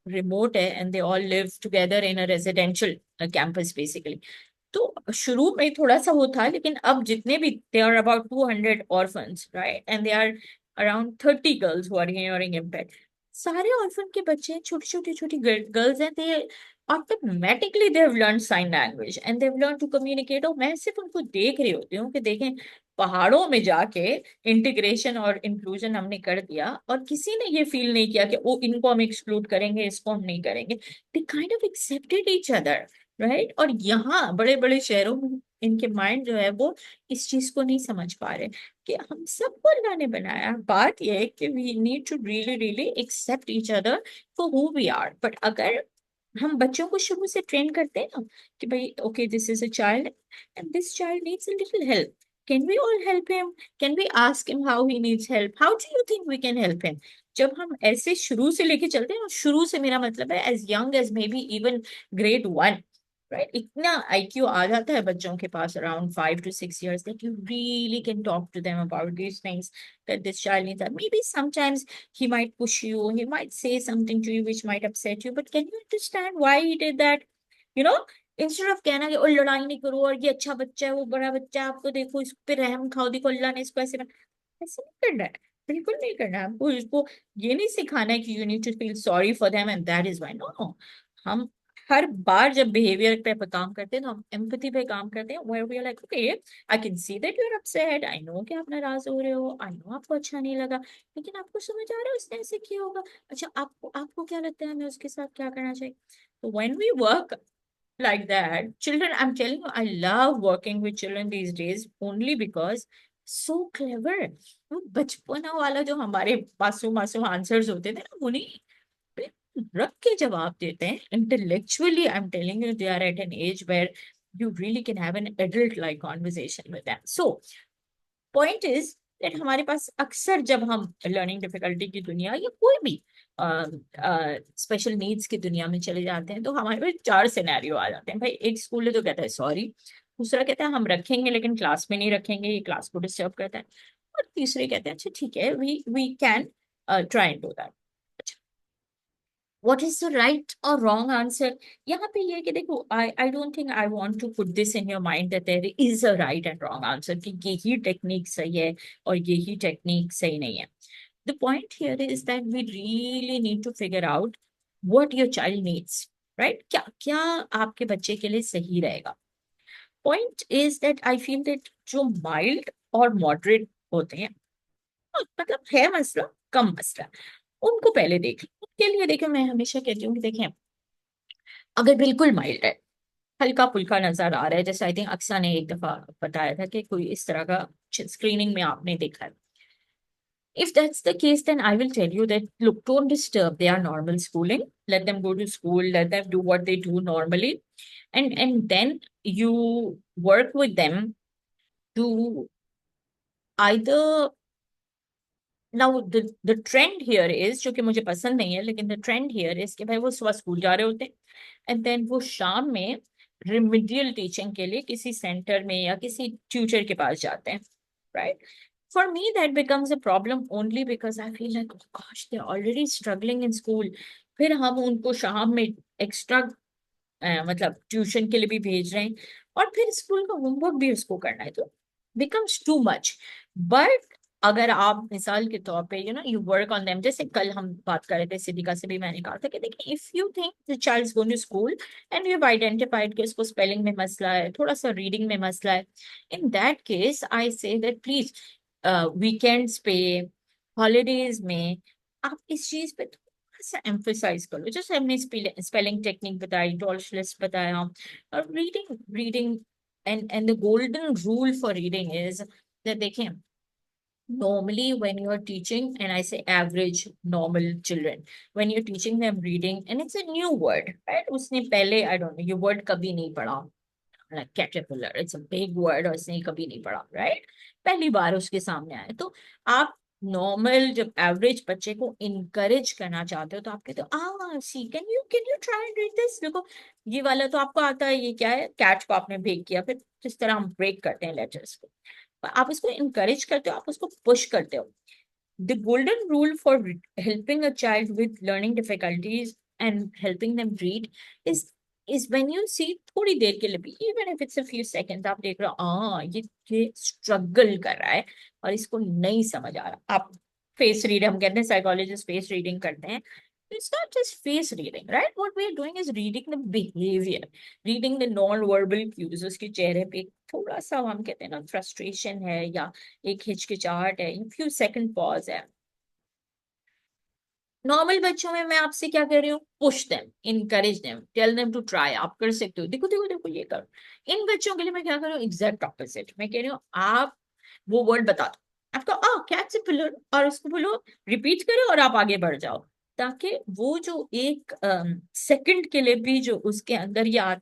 रिमोट है, and they all live together in a residential campus basically. तो शुरू में थोड़ा सा वो था, लेकिन अब जितने भी, they are about 200 orphans, right, and they are around 30 girls who are hearing impaired. सारे ऑर्फन के बच्चे छोटी छोटी छोटी गर्ल्स हैं, they automatically they have learn sign language and they have learn to communicate. और मैं सिर्फ उनको देख रही होती हूँ कि देखें, पहाड़ों में जाके इंटीग्रेशन और इंक्लूजन हमने कर दिया, और किसी ने ये फील नहीं किया कि वो इनको हम एक्सक्लूड करेंगे, इसको हम नहीं करेंगे, they kind of accepted each other, right? और यहाँ बड़े बड़े शहरों में इनके माइंड जो है वो इस चीज को नहीं समझ पा रहे कि हम सबको अल्लाह ने बनाया। बात यह है कि we need to really really accept each other for who we are. But अगर हम बच्चों को शुरू से ट्रेन करते हैं ना कि भाई okay this is a child and this child needs a little help, can we all help him, can we ask him how he needs help, how do you think we can help him. जब हम ऐसे शुरू से लेके चलते हैं, और शुरू से मेरा मतलब है as young as maybe even grade 1, right, इतना आईक्यू आ जाता है बच्चों के पास around 5 to 6 years that you really can talk to them about these things, that this child needs that. Maybe sometimes he might push you, he might say something to you which might upset you, but can you understand why he did that, you know? Instead of कहना कि ओ लड़ाई नहीं करो, और ये अच्छा बच्चा है, वो बड़ा बच्चा है, आपको देखो इस पे रहम खाओ, देखो अल्लाह ने इसको ऐसे ऐसे नहीं करना है, बिल्कुल नहीं करना है आपको। इसको ये नहीं सिखाना है कि you need to feel sorry for them and that is why, no no. हम हर बार जब बिहेवियर पे काम करते हैं तो हम एम्पैथी पे काम करते हैं, where we are like okay I can see that you're upset, I know कि आप नाराज हो रहे हो, I know आपको अच्छा नहीं लगा, लेकिन आपको समझ आ रहा है उसने ऐसे किया होगा, अच्छा आपको आपको क्या लगता है हमें उसके साथ क्या करना चाहिए। तो when we work like that, children, I'm telling you, I love working with children these days only because so clever। वो बचपना वाला जो हमारे मासूम मासूम आंसर्स होते थे ना, वो नहीं, रख के जवाब देते हैं intellectually. I am telling you, they are at an edge where you really can have an adult like conversation with them. So point is that हमारे पास अक्सर जब हम लर्निंग डिफिकल्टी की दुनिया या कोई भी स्पेशल नीड्स की दुनिया में चले जाते हैं, तो हमारे पास 4 सिनेरियो आ जाते हैं। भाई एक स्कूल है तो कहता है सॉरी, दूसरा कहता है हम रखेंगे लेकिन क्लास में नहीं रखेंगे, ये क्लास को डिस्टर्ब करता है, और तीसरे कहते हैं अच्छा ठीक है we can try and do that. What is the right or wrong answer? यहाँ पे ये है कि देखो, I don't think I want to put this in your mind that there is a right and wrong answer कि यही technique सही है और यही टेक्निक सही नहीं है। The point here is that we really need to figure out what your child needs, right? क्या क्या आपके बच्चे के लिए सही रहेगा। Point is that I feel that जो mild और moderate होते हैं, मतलब है मसला, कम मसला, उनको पहले देख लो। उनके लिए देखो, मैं हमेशा कहती हूँ कि देखें, अगर बिल्कुल माइल्ड है, हल्का फुल्का नजर आ रहा है, जैसे आई थिंक अक्सा ने एक दफा बताया था कि कोई इस तरह का स्क्रीनिंग में आपने देखा है, if that's the case then I will tell you that look, don't disturb their normal schooling, let them go to school, let them do what they do normally, and then you work with them to either now the trend here is, जो कि मुझे पसंद नहीं है, लेकिन the trend here is कि भाई वो सुबह स्कूल जा रहे होते हैं एंड देन वो शाम में रिमिडियल टीचिंग के लिए किसी सेंटर में या किसी ट्यूटर के पास जाते हैं, right? For me, that becomes a problem only because I feel like, oh gosh, they're already struggling in school. फिर हम उनको शाम में एक्स्ट्रा मतलब ट्यूशन के लिए भी भेज रहे हैं और फिर स्कूल का होमवर्क भी उसको करना है, तो बिकम्स टू मच। बट अगर आप मिसाल के तौर पे यू वर्क ऑन देम, जैसे कल हम बात कर रहे थे, सिद्धिका से भी मैंने कहा था कि देखिए, if you think the child is going to school and you have identified कि उसको स्पेलिंग में मसला है, थोड़ा सा रीडिंग में मसला है, in that case I say that please weekends पे, हॉलीडेज में आप इस चीज पे से एम्फेसाइज करो। जैसे हमने स्पेलिंग टेक्निक बताई, डॉल्श लिस्ट बताया, और reading reading and the golden rule for reading is that देखें, normally when you are teaching, and I say average normal children, when you're teaching them reading and it's a new word, right? उसने पहले I don't know ये word कभी नहीं पढ़ा, like caterpillar, it's a big word और उसने कभी नहीं पढ़ा, right? पहली बार उसके सामने आए, तो आप नॉर्मल जब एवरेज बच्चे को इनकरेज करना चाहते हो तो आप कहते हो see can you try and read this, देखो ये वाला तो आपको आता है, ये क्या है, कैट को आपने ब्रेक किया, फिर जिस तरह हम ब्रेक करते हैं लेटर्स को, आप उसको इनकरेज करते हो, आप उसको पुश करते हो। The golden rule for helping a child with learning difficulties and helping them read is when you see थोड़ी देर के लिए भी, even if it's a few seconds, आप देख रहे हो ये स्ट्रगल कर रहा है और इसको नहीं समझ आ रहा, आप फेस रीड, हम कहते हैं साइकोलॉजिस्ट फेस रीडिंग करते हैं, it's not just face reading, right? What we are doing is reading the behavior, reading the non-verbal cues, उसके चेहरे पे थोड़ा सा हम कहते हैं ना फ्रस्ट्रेशन है या एक हिचकिचाहट है, फ्यू सेकंड पॉज है। नॉर्मल बच्चों में मैं आपसे क्या कह रही हूँ, push them, encourage them, tell them to try, आप कर सकते हो, देखो देखो देखो ये करो। इन बच्चों के लिए मैं क्या कर रही हूँ, एग्जैक्ट ऑपोजिट, मैं कह रही हूँ आप वो वर्ड बता दो, आपको कैट्स ए पिलर, और उसको बोलो रिपीट करो और आप आगे बढ़ जाओ, ताकि वो जो एक सेकंड के लिए भी जो उसके अंदर ये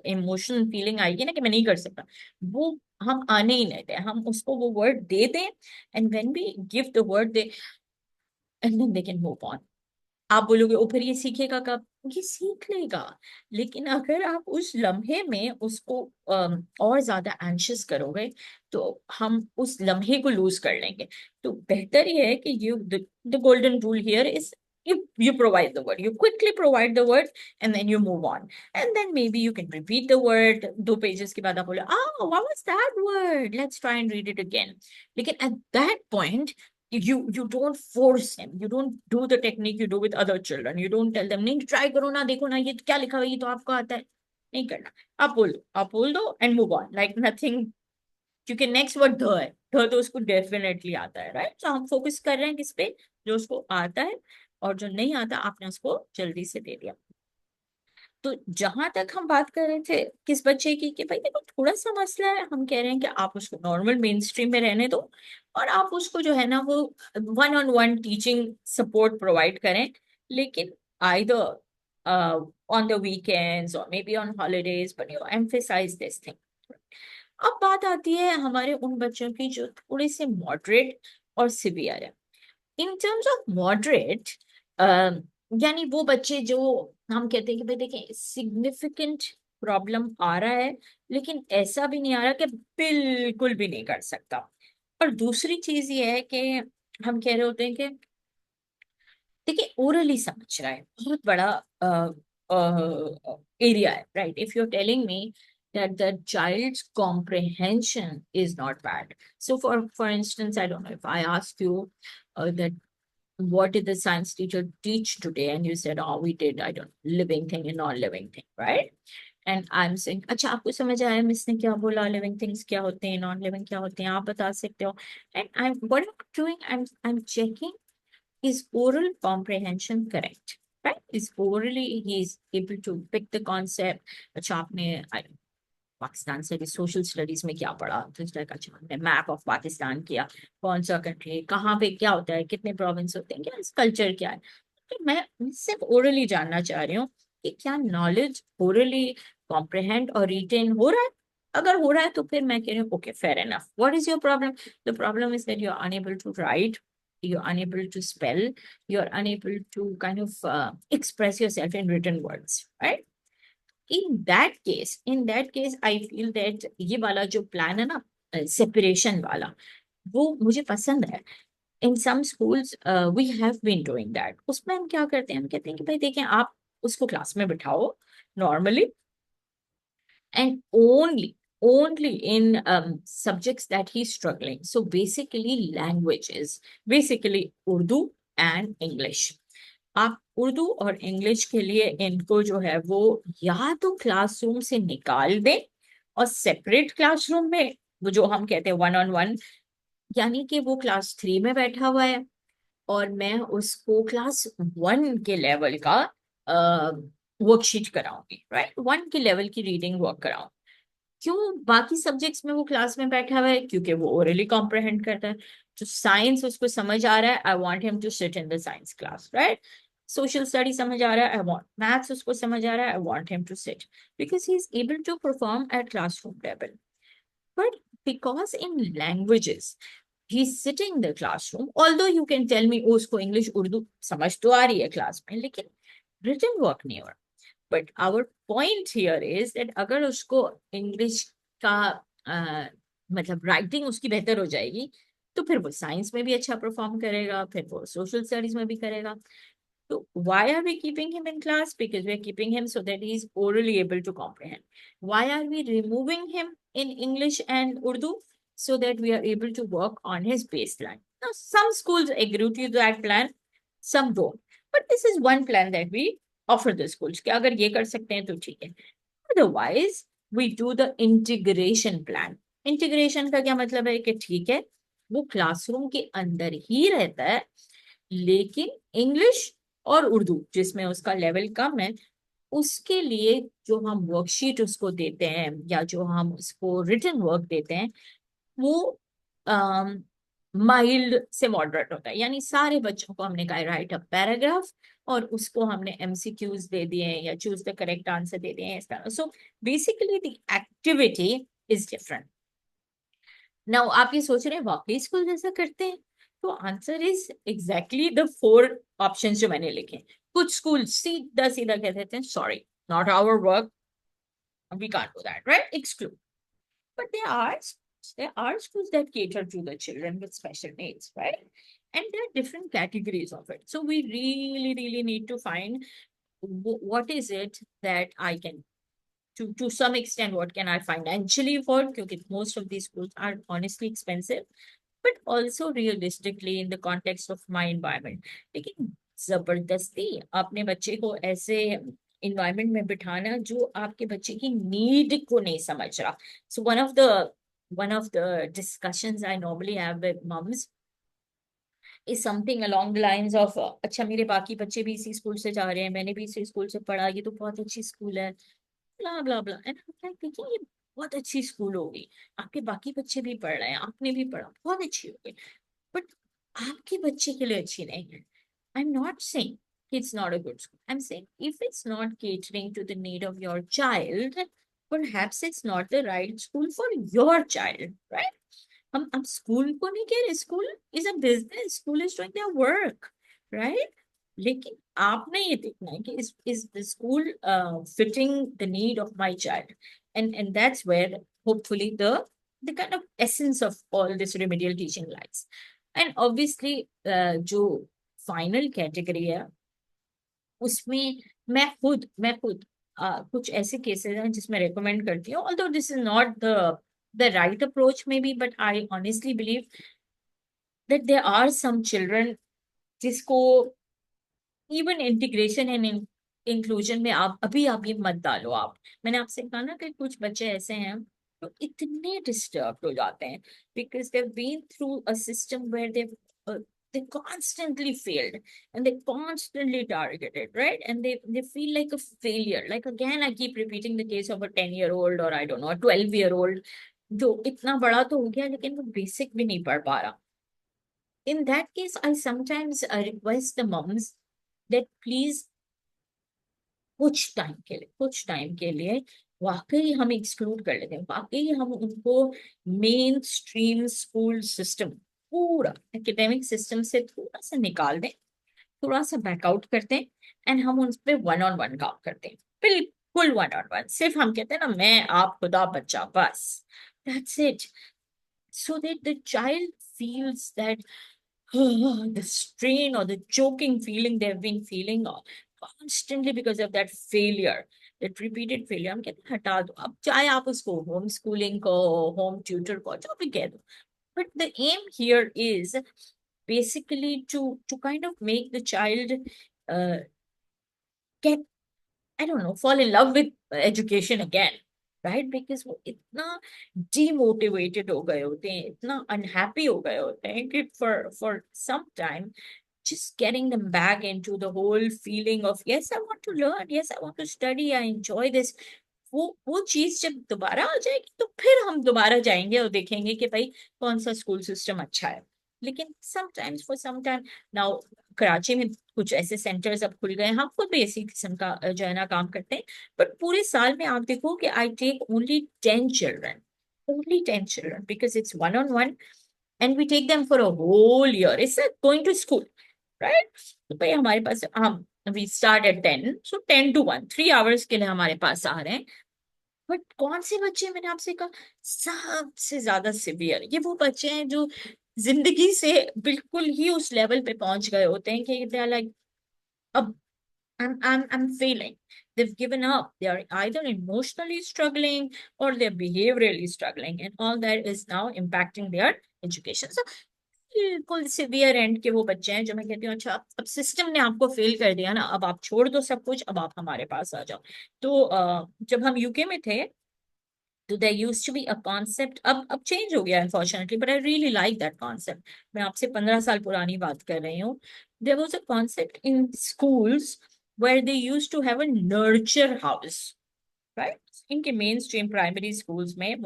इमोशनल फीलिंग आएगी ना कि मैं नहीं कर सकता, वो हम आने ही नहीं दें, हम उसको वो वर्ड दे दें, and when we give the word they and then they can move on. आप बोलोगे ओ फिर ये सीखेगा कब, ये सीख लेगा, लेकिन अगर आप उस लम्हे में उसको और ज्यादा एंशियस करोगे तो हम उस लम्हे को लूज कर लेंगे। तो बेहतर ये है कि you the golden rule here is you provide the word, you quickly provide the word, and then you move on, and then maybe you can repeat the word, 2 pages के बाद आप बोले what was that word, let's try and read it again। लेकिन at that point you don't force him, you don't do the technique you do with other children, you don't tell them नहीं try करो ना, देखो ना ये क्या लिखा हुआ है, ये तो आपको आता है, नहीं करना। आप बोल दो and move on like nothing, क्योंकि नेक्स्ट वर्ड ध है, ध तो उसको डेफिनेटली आता है, राइट? तो हम फोकस कर रहे हैं किस पे, जो उसको आता है, और जो नहीं आता आपने उसको जल्दी से दे दिया। तो जहां तक हम बात कर रहे थे किस बच्चे की, कि भाई देखो थोड़ा सा मसला है, हम कह रहे हैं कि आप उसको नॉर्मल मेन स्ट्रीम में रहने दो और आप उसको जो है ना वो one on one teaching support provide करें, लेकिन आइदर ऑन द वीकेंड्स और maybe on holidays, but you emphasise this thing. अब बात आती है हमारे उन बच्चों की जो थोड़े से मॉडरेट और सिवियर है। इन टर्म्स ऑफ मॉडरेट, यानी वो बच्चे जो हम कहते हैं कि भाई देखिए सिग्निफिकेंट प्रॉब्लम आ रहा है, लेकिन ऐसा भी नहीं आ रहा कि बिल्कुल भी नहीं कर सकता। और दूसरी चीज ये है कि हम कह रहे होते हैं कि देखिए ओरली समझ रहा है, बहुत बड़ा एरिया है, right? If you are telling me that the child's comprehension is not bad. So for instance, I don't know if I asked you that what did the science teacher teach today, and you said oh we did, I don't know, living thing and non-living thing, right? And I'm saying अच्छा आपको समझ आया miss ने क्या बोला, living things क्या होते हैं, नॉन लिविंग क्या होते हैं, आप बता सकते हो। And I what I am doing, I'm checking is oral comprehension correct, right? Is orally he is able to pick the concept। अच्छा आपने पाकिस्तान से भी सोशल स्टडीज में क्या पढ़ा, तो इस तरह का अच्छा हमने मैप ऑफ पाकिस्तान किया, कौन सा कंट्री कहाँ पे क्या होता है, कितने प्रोविंस होते हैं, क्या कल्चर क्या है। तो मैं सिर्फ ओरली जानना चाह रही हूँ कि क्या नॉलेज ओरली कॉम्प्रिहेंड और रिटेन हो रहा है। अगर हो रहा है तो फिर मैं कह रही हूँ okay fair enough, what is your problem? The problem is that you are unable to right, you're unable to spell, you're unable to kind of express yourself in written words, right? In that case I feel that ये वाला जो plan है ना, separation वाला, वो मुझे पसंद है. In some schools we have been doing that. उसमें हम क्या करते हैं, हम कहते हैं कि भाई देखें, आप उसको क्लास में बिठाओ normally, and only in subjects that he's struggling. So basically languages, basically Urdu and English. आप उर्दू और इंग्लिश के लिए इनको जो है वो या तो क्लासरूम से निकाल दें और सेपरेट क्लासरूम में, वो जो हम कहते हैं वन ऑन वन, यानी कि वो क्लास 3 में बैठा हुआ है और मैं उसको क्लास 1 के लेवल का वर्कशीट कराऊंगी, राइट, 1 के लेवल की रीडिंग वर्क कराऊंगी. क्यों? बाकी सब्जेक्ट्स में वो क्लास में बैठा हुआ है क्योंकि वो ओरली कॉम्प्रहेंड करता है. तो साइंस उसको समझ आ रहा है, I want him to sit in the science class, right. Social study समझ आ रहा है, आई वांट मैथ्स उसको समझ आ रहा है, I want him to sit because he is able to perform at classroom level. But because in languages he's sitting in the classroom, although you can tell me oh उसको English Urdu समझ तो आ रही है क्लास में, लेकिन written work नहीं हो रहा. But our point here is that अगर उसको इंग्लिश का मतलब राइटिंग उसकी बेहतर हो जाएगी तो फिर वो साइंस में भी अच्छा परफॉर्म करेगा, फिर वो सोशल स्टडीज में भी करेगा. तो why are we keeping him in class? Because we are keeping him so that he is orally able to comprehend. Why are we removing him in English and Urdu? So that we are able to work on his baseline. Now, some schools agree to that plan, some don't. But this is one plan that we offer the schools. कि अगर ये कर सकते हैं तो ठीक है. Otherwise, we do the integration plan. Integration का क्या मतलब है कि ठीक है वो क्लासरूम के अंदर ही रहता है, लेकिन इंग्लिश और उर्दू जिसमें उसका लेवल कम है उसके लिए जो हम वर्कशीट उसको देते हैं या जो हम उसको रिटन वर्क देते हैं वो माइल्ड से मॉडरेट होता है. यानी सारे बच्चों को हमने कहा राइट अ पैराग्राफ और उसको हमने एमसीक्यूज दे दिए हैं या चूज द करेक्ट आंसर दे दिए हैं इस तरह. So basically the activity is different. Now आप ये सोच रहे हैं वाकई स्कूल जैसा करते हैं, तो answer is exactly the 4 options जो मैंने लिखे. कुछ स्कूल सीधा सीधा कह देते हैं sorry not our work, we can't do that, right, exclude. But there are schools that cater to the children with special needs, right? And there are different categories of it. So we really need to find what is it that I can, to some extent, what can I financially afford? Because most of these schools are honestly expensive, but also realistically in the context of my environment. लेकिन जबरदस्ती अपने बच्चे को ऐसे environment में बिठाना जो आपके बच्चे की नीड को नहीं समझ रहा. सो one of the discussions I normally have with moms is something along the lines of अच्छा मेरे बाकी बच्चे भी इसी स्कूल से जा रहे हैं, मैंने भी इसी स्कूल से पढ़ा, ये तो बहुत अच्छी स्कूल है, ब्ला ब्ला ब्ला. एंड देखिए ये बहुत अच्छी स्कूल होगी, आपके बाकी बच्चे भी पढ़ रहे हैं, आपने भी पढ़ा, बहुत अच्छी होगी, बट आपके बच्चे के लिए अच्छी नहीं है. I'm not saying it's not a good school. I'm saying if it's not catering to the need of your child, perhaps it's not the right school for your child, right? हम school को नहीं कह रहे, school is a business, school is doing their work, right. लेकिन आपने ये देखना है कि is the school fitting the need of my child, and that's where hopefully the kind of essence of all this remedial teaching lies. And obviously जो final category है उसमें मैं खुद कुछ ऐसे केसेस हैं जिसमें रेकमेंड करती हूँ, although this is not the right approach maybe, but I honestly believe that there are some children जिसको इवन इंटीग्रेशन एंड इंक्लूजन में आप ये मत डालो. आप, मैंने आपसे कहा ना कि कुछ बच्चे ऐसे हैं तो इतने डिस्टर्ब हो जाते हैं because they been through a system where they constantly failed and they constantly targeted, right? And they feel like a failure. Like again I keep repeating the case of a 10-year-old or I don't know a 12-year-old जो इतना बड़ा तो हो गया लेकिन वो basic भी नहीं पढ़ पा रहा. In that case I sometimes request the moms that please कुछ टाइम के लिए वाकई हम एक्सक्लूड कर लेते हैं, वाकई हम उनको मेन स्ट्रीम स्कूल सिस्टम, पूरा एकेडमिक सिस्टम से थोड़ा सा निकाल दें, थोड़ा सा बैकआउट करते हैं, एंड हम उन पे वन ऑन वन काम करते हैं, बिल्कुल वन ऑन वन। सिर्फ हम कहते हैं ना, मैं आप खुदा बच्चा, बस, that's it. So that the child feels that the strain or the choking feeling they've been feeling constantly because of that failure, that repeated failure, हम कहते हैं हटा दो, अब चाहे आप उसको होम स्कूलिंग को, होम ट्यूटर को, जो भी कह दो, but the aim here is basically to kind of make the child uh, get, I don't know, fall in love with education again, right? Because वो इतना demotivated हो गए होते हैं, इतना unhappy हो गए होते हैं कि for some time just getting them back into the whole feeling of yes, I want to learn, yes, I want to study, I enjoy this, वो चीज जब दोबारा आ जाएगी तो फिर हम दोबारा जाएंगे और देखेंगे कि भाई कौन सा स्कूल सिस्टम अच्छा है। लेकिन sometimes for some time now, Karachi में कुछ ऐसे सेंटर्स अब खुल गए हैं, हम खुद भी इसी किस्म का जो है ना काम करते हैं, बट पूरे साल में आप देखो कि I take only 10 children because it's one on one, and we take them for a whole year, it's going to school, right? तो भाई हमारे पास हम we start at 10, so 10 to 1 3 hours के लिए हमारे पास आ रहे हैं। बट कौन से बच्चे, मैंने आपसे कहा, सबसे ज्यादा सिवियर ये वो बच्चे हैं जो जिंदगी से बिल्कुल ही उस लेवल पे पहुंच गए होते हैं कि दे आर लाइक, अब I'm failing. They've given up. They are either emotionally struggling or they're behaviorally struggling, and all that is now impacting their education. So बिल्कुल सिवियर एंड के वो बच्चे हैं जो मैं कहती हूँ अच्छा, अब सिस्टम ने आपको फेल कर दिया ना, अब आप छोड़ दो सब कुछ, अब आप हमारे पास आ जाओ। तो जब हम यूके में थे तो there used to be a concept, अब चेंज हो गया unfortunately, but I really like that concept. मैं आपसे 15 साल पुरानी बात कर रही हूँ। There was a concept in schools where they used to have a nurture house, right? इनके मेन स्ट्रीम प्राइमरी स्कूल्स में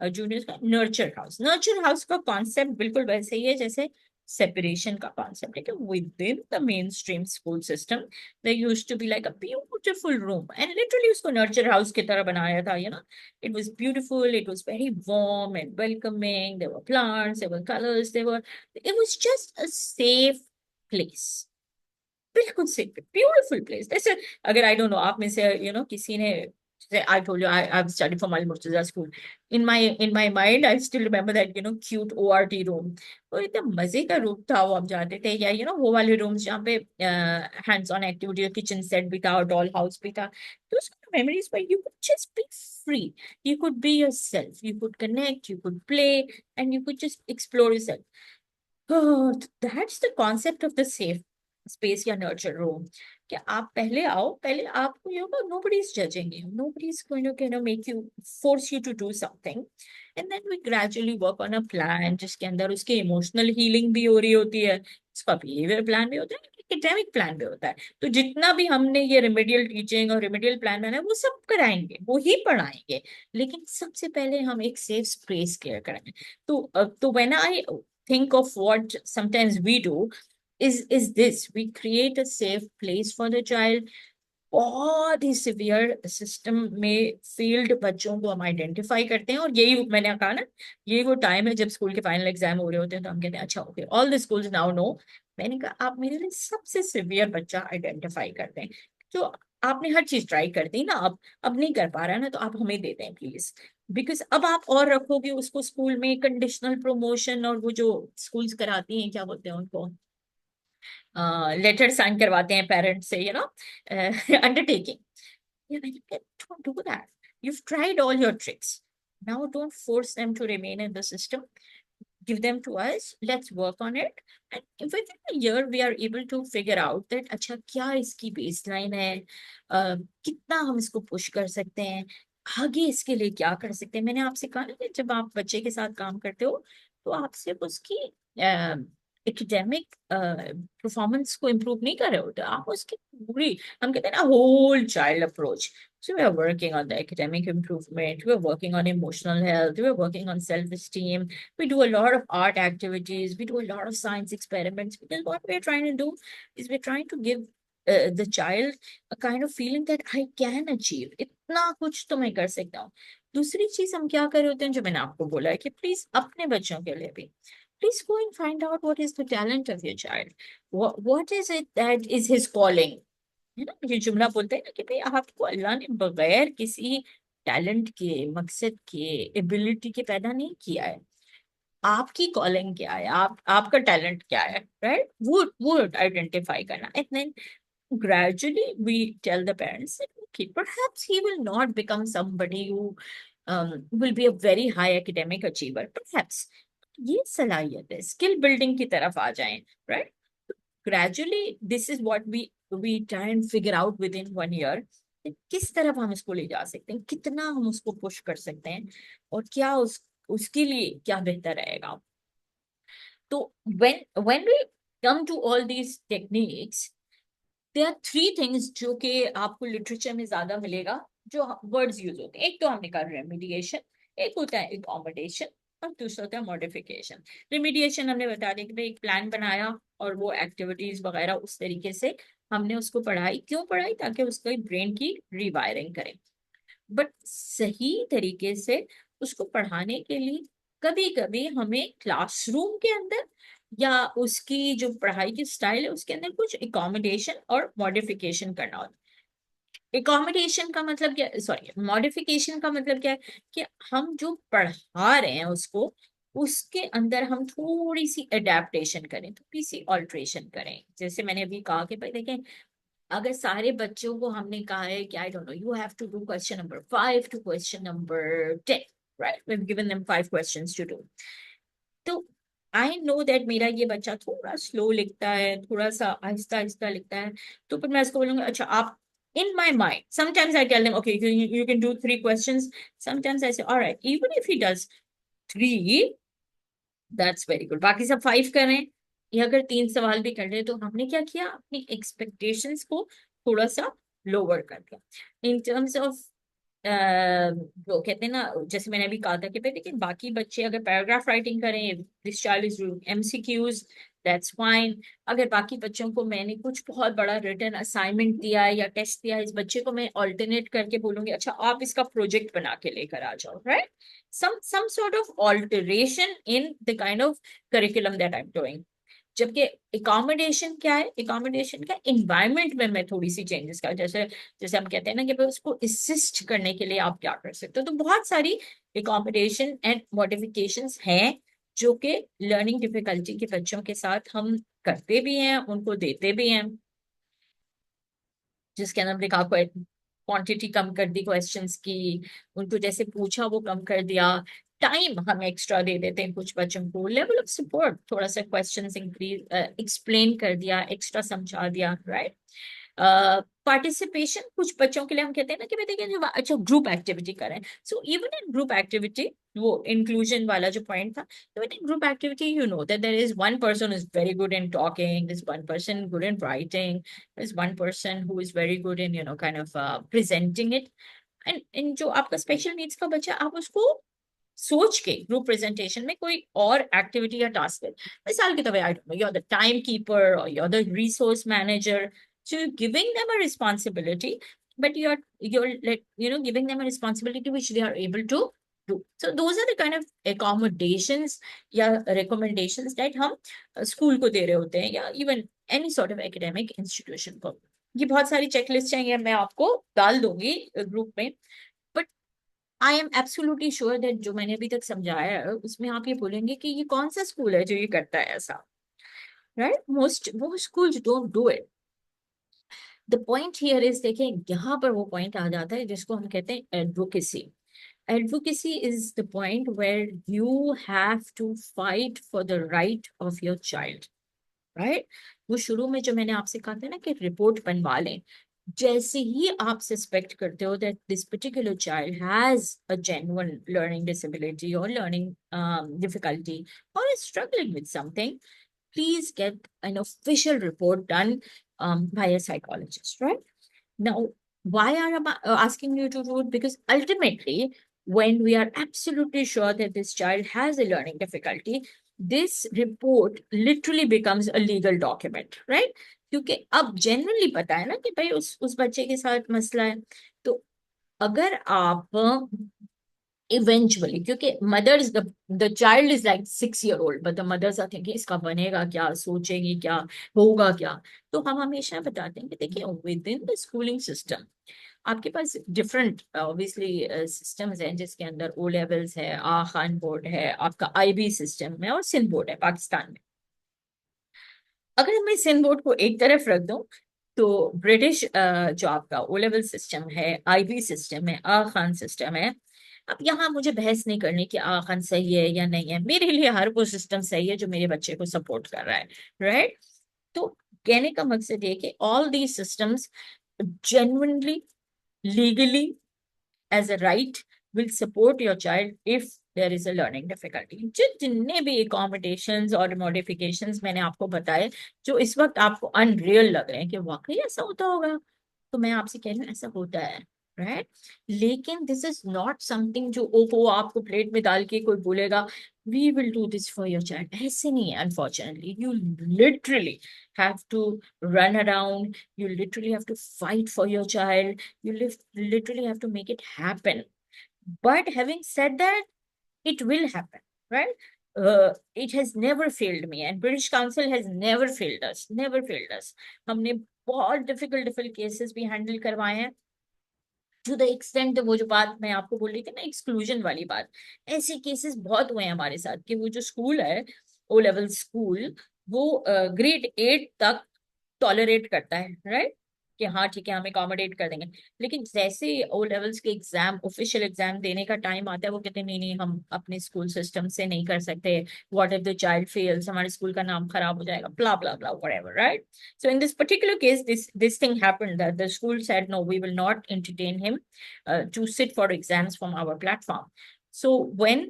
जूनियर्स का नर्चर हाउस का कॉन्सेप्ट बिल्कुल वैसे ही है जैसे सेपरेशन का कॉन्सेप्ट है, कि within the main stream school system there used to be like a beautiful room, and literally उसको नर्चर हाउस की तरह बनाया था, you know, it was beautiful, it was very warm and welcoming, there were plants, there were colors, it was just a safe place, बिल्कुल safe, beautiful place. जैसे अगर आई don't no आप में से किसी ने, I told you I study from Al Murtaza school, in my mind I still remember that cute ORT room, तो इतना मजे का रूम था वो। हम जाते थे, या वो वाले रूम्स जहाँ पे hands on activity, kitchen set भी था और डॉल हाउस भी था, तो उसका मेमोरीज पर you could just be free, you could be yourself, you could connect, you could play, and you could just explore yourself. Oh, that's the concept of the safe space या nurture room. कि आप पहले आओ, पहले आपको nobody is judging you, nobody is going to make you, force you to do something, and then we gradually work on a plan जिसके अंदर उसकी emotional healing भी हो रही होती है, उसका behavior plan भी होता है, academic plan भी होता है। तो जितना भी हमने ये remedial teaching और remedial plan बनाया वो सब कराएंगे, वो ही पढ़ाएंगे, लेकिन सबसे पहले हम एक safe space क्रिएट कराएंगे। तो when I think of what sometimes we do is this, we create a safe place for the child। बहुत ही सिवियर सिस्टम में फील्ड बच्चों को हम आइडेंटिफाई करते हैं, और यही मैंने कहा ना, यही वो टाइम है जब स्कूल के फाइनल एग्जाम हो रहे होते हैं, तो हम कहते हैं अच्छा okay, all the schools now know. मैंने कहा आप मेरे लिए सबसे सिवियर बच्चा आइडेंटिफाई करते हैं, तो आपने हर चीज ट्राई कर दी ना, अब नहीं कर पा रहा है ना, तो आप हमें दे दें प्लीज, बिकॉज अब आप और रखोगे उसको स्कूल में कंडीशनल प्रमोशन, और वो जो स्कूल्स कराती हैं क्या बोलते हैं उनको, लेटर साइन करवाते हैं पेरेंट्स से, undertaking, don't do that. You've tried all your tricks. Now don't force them to remain in the system. Give them to us. Let's work on it. And within a year, we are able to figure out that अच्छा क्या इसकी baseline है, कितना हम इसको push कर सकते हैं, आगे इसके लिए क्या कर सकते हैं। मैंने आपसे कहा ना कि जब आप बच्चे के साथ काम करते हो तो आप सिर्फ उसकी एकेडमिक परफॉर्मेंस को इम्प्रूव नहीं कर रहे होते, आप उसकी पूरी, हम कहते हैं ना, whole child approach. So we are working on the academic improvement, we are working on emotional health, we are working on self-esteem, we do a lot of art activities, we do a lot of science experiments, because what we're trying to do is we're trying to give the child a kind of feeling that I can achieve, इतना कुछ तो मैं कर सकता हूँ. दूसरी चीज हम क्या कर रहे होते हैं, जो मैंने आपको बोला है कि प्लीज अपने बच्चों के लिए भी please go and find out what is the talent of your child. What is it that is his calling? है ना, ये जुमला बोलते हैं ना कि भाई आपको अल्लाह ने बगैर किसी टैलेंट के, मकसद के, एबिलिटी के पैदा नहीं किया है. आपकी कॉलिंग क्या है, आपका टैलेंट क्या है, राइट? वो आइडेंटिफाई करना. And then gradually we tell the parents that okay, perhaps he will not become somebody who will be a very high academic achiever, perhaps ये सलाहियत है, स्किल बिल्डिंग की तरफ आ जाएं, right? Gradually this is what we try and figure out within 1 year, किस तरफ हम इसको ले जा सकते हैं, कितना हम उसको पुश कर सकते हैं, और क्या उसके लिए क्या बेहतर रहेगा. तो when we come to all these techniques, there are 3 things जो कि आपको लिटरेचर में ज्यादा मिलेगा, जो वर्ड्स यूज होते हैं. एक तो हमने कहा रेमिडिएशन, एक होता है एकोमोडेशन, और दूसरा होता है मॉडिफिकेशन. रेमिडिएशन हमने बता दिया कि भाई एक प्लान बनाया और वो एक्टिविटीज वगैरह उस तरीके से हमने उसको पढ़ाई. क्यों पढ़ाई? ताकि उसका ब्रेन की रिवायरिंग करें. बट सही तरीके से उसको पढ़ाने के लिए कभी कभी हमें क्लासरूम के अंदर या उसकी जो पढ़ाई की स्टाइल है उसके अंदर कुछ एकोमोडेशन और मॉडिफिकेशन करना होता है. एकोमोडेशन का मतलब क्या, सॉरी, मॉडिफिकेशन का मतलब क्या है कि हम जो पढ़ा रहे हैं उसको, उसके अंदर हम थोड़ी सी अडेप्टेशन करें, थोड़ी सी ऑल्ट्रेशन करें. जैसे मैंने अभी कहा कि भाई देखें, अगर सारे बच्चों को हमने कहा है कि I don't know, you have to do question number 5 to question number 10, राइट? We have given them 5 questions to do. तो आई नो दैट मेरा ये बच्चा थोड़ा स्लो लिखता है, थोड़ा सा आहिस्ता आहिस्ता लिखता है. तो फिर मैं इसको बोलूंगी, अच्छा आप, in my mind sometimes I tell them okay, you can do 3 questions. Sometimes I say all right, even if he does 3, that's very good, बाकी सब 5 करें, या अगर 3 सवाल भी कर रहे तो हमने क्या किया, अपनी एक्सपेक्टेशंस को थोड़ा सा लोअर कर दिया. इन टर्म्स ऑफ वो कहते हैं ना, जैसे मैंने अभी कहा था कि भाई देखिए बाकी बच्चे अगर पैराग्राफ राइटिंग करें, this child is doing MCQs, that's fine. अगर बाकी बच्चों को मैंने कुछ बहुत बड़ा रिटन असाइनमेंट दिया है या टेस्ट दिया है, इस बच्चे को मैं ऑल्टरनेट करके बोलूंगी अच्छा आप इसका प्रोजेक्ट बना के लेकर आ जाओ, right? some sort of alteration in the kind of curriculum that I'm doing. जबकि एकोमोडेशन क्या है, एकोमोडेशन का इन्वायरमेंट में मैं थोड़ी सी चेंजेस कर, जैसे जैसे हम कहते हैं ना कि भाई उसको असिस्ट करने के लिए आप क्या कर सकते हो. तो बहुत सारी एकोमोडेशन एंड मॉडिफिकेशंस हैं जो कि लर्निंग डिफिकल्टी के बच्चों के साथ हम करते भी हैं, उनको देते भी हैं. जिसके अंदर हमने कहा क्वांटिटी कम कर दी क्वेश्चंस की, उनको जैसे पूछा वो कम कर दिया, टाइम हम एक्स्ट्रा दे देते हैं कुछ बच्चों को, लेवल ऑफ सपोर्ट थोड़ा सा क्वेश्चंस इंक्रीज, एक्सप्लेन कर दिया, एक्स्ट्रा समझा दिया, राइट? पार्टिसिपेशन, कुछ बच्चों के लिए हम कहते हैं ना कि भाई देखिए जो अच्छा ग्रुप एक्टिविटी करें. So even in group activity, वो इंक्लूजन वाला जो पॉइंट था, तो in group activity you know that there is one person is very good in talking, this one person good in writing, this one person who is very good in kind of presenting it. And in जो आपका special needs का बच्चा, आप उसको सोच के group presentation में कोई और एक्टिविटी या टास्क है, मिसाल के तौर पे I don't know, you are the time keeper और you are the resource manager. So you're giving them a responsibility, but you're like giving them a responsibility which they are able to do. So those are the kind of accommodations या recommendations that हम school को दे रहे होते हैं, या even any sort of academic institution को. ये बहुत सारी चेकलिस्ट हैं, ये मैं आपको डाल दूंगी ग्रुप में. But I am absolutely sure that जो मैंने अभी तक समझाया है उसमें आप ये बोलेंगे कि ये कौन सा स्कूल है जो ये करता है ऐसा, right? Most schools don't do it. The point here is, देखें यहाँ पर वो पॉइंट आ जाता है जिसको हम कहते हैं advocacy. Advocacy is the point where you have to fight for the right of your child, right? वो शुरू में जो मैंने आपसे कहा था ना कि रिपोर्ट बनवा लें, जैसे ही आप सस्पेक्ट करते हो that this particular child has a genuine learning disability और लर्निंग डिफिकल्टी और is struggling with something, please get an official report done by a psychologist, right? Now, why are asking you to do it? Because ultimately, when we are absolutely sure that this child has a learning difficulty, this report literally becomes a legal document, right? क्योंकि अब generally पता है ना कि भाई उस बच्चे के साथ मसला है। तो अगर आप इवेंचुअली, क्योंकि mothers, the child is like 6 year old but the mothers are thinking इसका बनेगा क्या, सोचेगी क्या, होगा क्या। तो हम हमेशा बताते हैं कि देखिए with in the schooling system आपके पास डिफरेंट ऑब्वियसली सिस्टम्स हैं, जिसके अंदर ओ लेवल्स है, आ खान बोर्ड है, आपका आईबी सिस्टम है और सिंध बोर्ड है पाकिस्तान में। अगर मैं सिंध बोर्ड को एक तरफ रख दूं तो ब्रिटिश जो आपका ओ लेवल सिस्टम है, आईबी सिस्टम है, आ खान सिस्टम है। अब यहाँ मुझे बहस नहीं करनी कि आ खान सही है या नहीं है, मेरे लिए हर वो सिस्टम सही है जो मेरे बच्चे को सपोर्ट कर रहा है, राइट। तो कहने का मकसद ये कि all the systems genuinely, legally, as a right, will support your child if there is a learning difficulty। जितने भी accommodations और modifications मैंने आपको बताए, जो इस वक्त आपको अनरियल लग रहे हैं कि वाकई ऐसा होता होगा, तो मैं आपसे कह रही हूँ ऐसा होता है, राइट। लेकिन दिस इज नॉट समथिंग जो ओहो आपको प्लेट में डाल के कोई बोलेगा we will do this for your child, ऐसे नहीं है। Unfortunately you literally have to run around, you literally have to fight for your child, you literally have to make it happen. But having said that, it will happen, right? It has never failed me, and British Council has never failed us, never failed us। हमने बहुत difficult cases भी handle करवाए हैं, to the extent वो जो बात मैं आपको बोल रही थी ना, एक्सक्लूजन वाली बात। ऐसे केसेस बहुत हुए हैं हमारे साथ कि वो जो स्कूल है, ओ लेवल स्कूल, वो grade 8 तक टॉलरेट करता है, राइट, कि हाँ ठीक है हम अकोमोडेट कर देंगे। लेकिन जैसे ओ लेवल्स के एग्जाम, ऑफिशियल एग्जाम देने का टाइम आता है, वो कहते हैं नहीं नहीं हम अपने स्कूल सिस्टम से नहीं कर सकते, what if the child fails, हमारे स्कूल का नाम खराब हो जाएगा, blah blah blah whatever, right. So in this particular case, this thing happened that the school said no, we will not entertain him to sit for exams from our platform। So when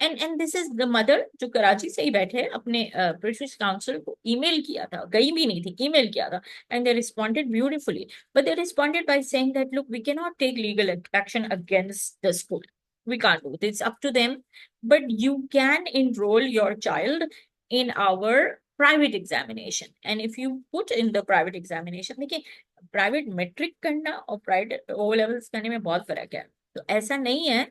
and this is the mother जो कराची से ही बैठे अपने British council को email किया था, गई भी नहीं थी, ईमेल किया था, and they responded beautifully, but they responded by saying that look, we cannot take legal action against the school, we can't do it, it's up to them, but you can enroll your child in our private examination, and if you put in the private examination, देखिए private metric करना और private O levels करने में बहुत फर्क है। तो ऐसा नहीं है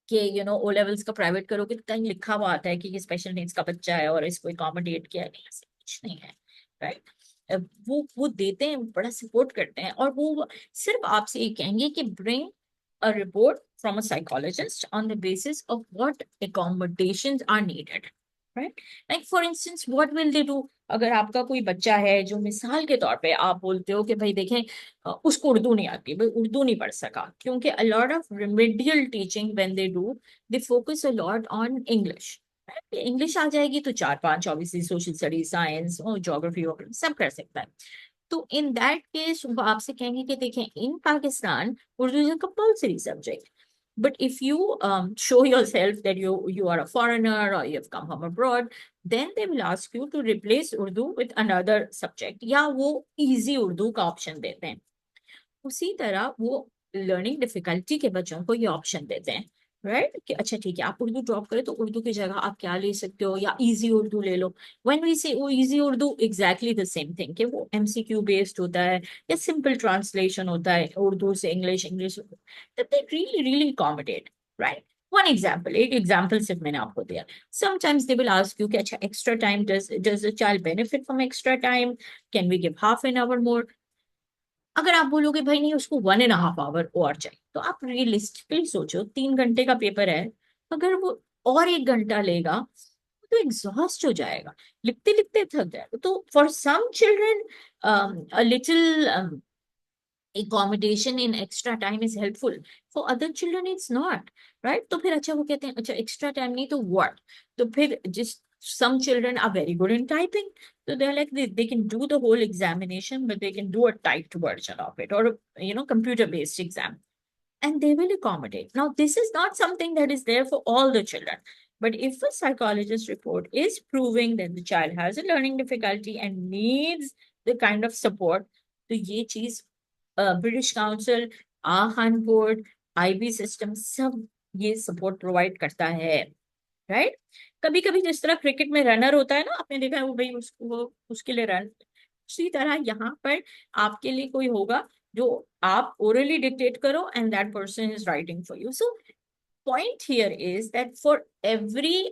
कि ओ लेवल्स का प्राइवेट करोगे तो कहीं लिखा हुआ आता है कि ये स्पेशल नीड्स का बच्चा है और इसको अकोमोडेट किया, नहीं, ऐसा कुछ नहीं है, राइट। वो देते हैं, बड़ा सपोर्ट करते हैं, और वो सिर्फ आपसे ये कहेंगे कि bring a report from a psychologist on the basis of what accommodations are needed, right. Like for instance what will they do, अगर आपका कोई बच्चा है जो मिसाल के तौर पे आप बोलते हो कि भाई देखें उसको उर्दू नहीं आती, भाई उर्दू नहीं पढ़ सका, क्योंकि a lot of remedial teaching when they do, they focus a lot on English. English आ जाएगी तो 4 5 ऑब्वियसली सोशल स्टडीज, साइंस और ज्योग्राफी वगैरह सब कर सकता है। तो इन दैट केस वो आपसे कहेंगे कि देखें in Pakistan Urdu is a compulsory subject, but if you show yourself that you are a foreigner or you have come from abroad, then they will ask you to replace Urdu with another subject, या वो easy Urdu का option देते हैं। उसी तरह वो learning difficulty के बच्चों को ये ऑप्शन देते हैं, राइट, कि अच्छा ठीक है आप उर्दू ड्रॉप करें तो उर्दू की जगह आप क्या ले सकते हो, या इजी उर्दू ले लो। व्हेन वी से वो easy Urdu, exactly the same thing कि वो एमसीक्यू बेस्ड होता है या सिंपल ट्रांसलेशन होता है उर्दू से English, English, they really really accommodate, right. One example, एक एग्जाम्पल सिर्फ मैंने आपको दिया। Sometimes they will ask you कि अच्छा extra time, does the child benefit from extra time, can we give half an hour more. अगर आप बोलोगे भाई नहीं उसको 1.5 hour और चाहिए, तो आप रियलिस्टिकली सोचो 3 घंटे का पेपर है, अगर वो और 1 घंटा लेगा तो एग्जॉस्ट हो जाएगा, लिखते लिखते थक जाएगा। तो for some children a little accommodation in extra time is helpful, for other children it's not, right। तो फिर अच्छा वो कहते हैं अच्छा एक्स्ट्रा टाइम नहीं तो what, तो फिर जिस some children are very good in typing, so they're like they can do the whole examination but they can do a typed version of it, or computer based exam, and they will accommodate. Now this is not something that is there for all the children, but if a psychologist report is proving that the child has a learning difficulty and needs the kind of support, तो ये चीज British council, आहान board, IB system सब ये support provide करता है, right. कभी कभी जिस तरह क्रिकेट में रनर होता है ना, आपने देखा है वो भाई उसको वो उसके लिए रन उसी तरह यहाँ पर आपके लिए कोई होगा जो आप orally dictate करो and that person is writing for you. So point here is that for every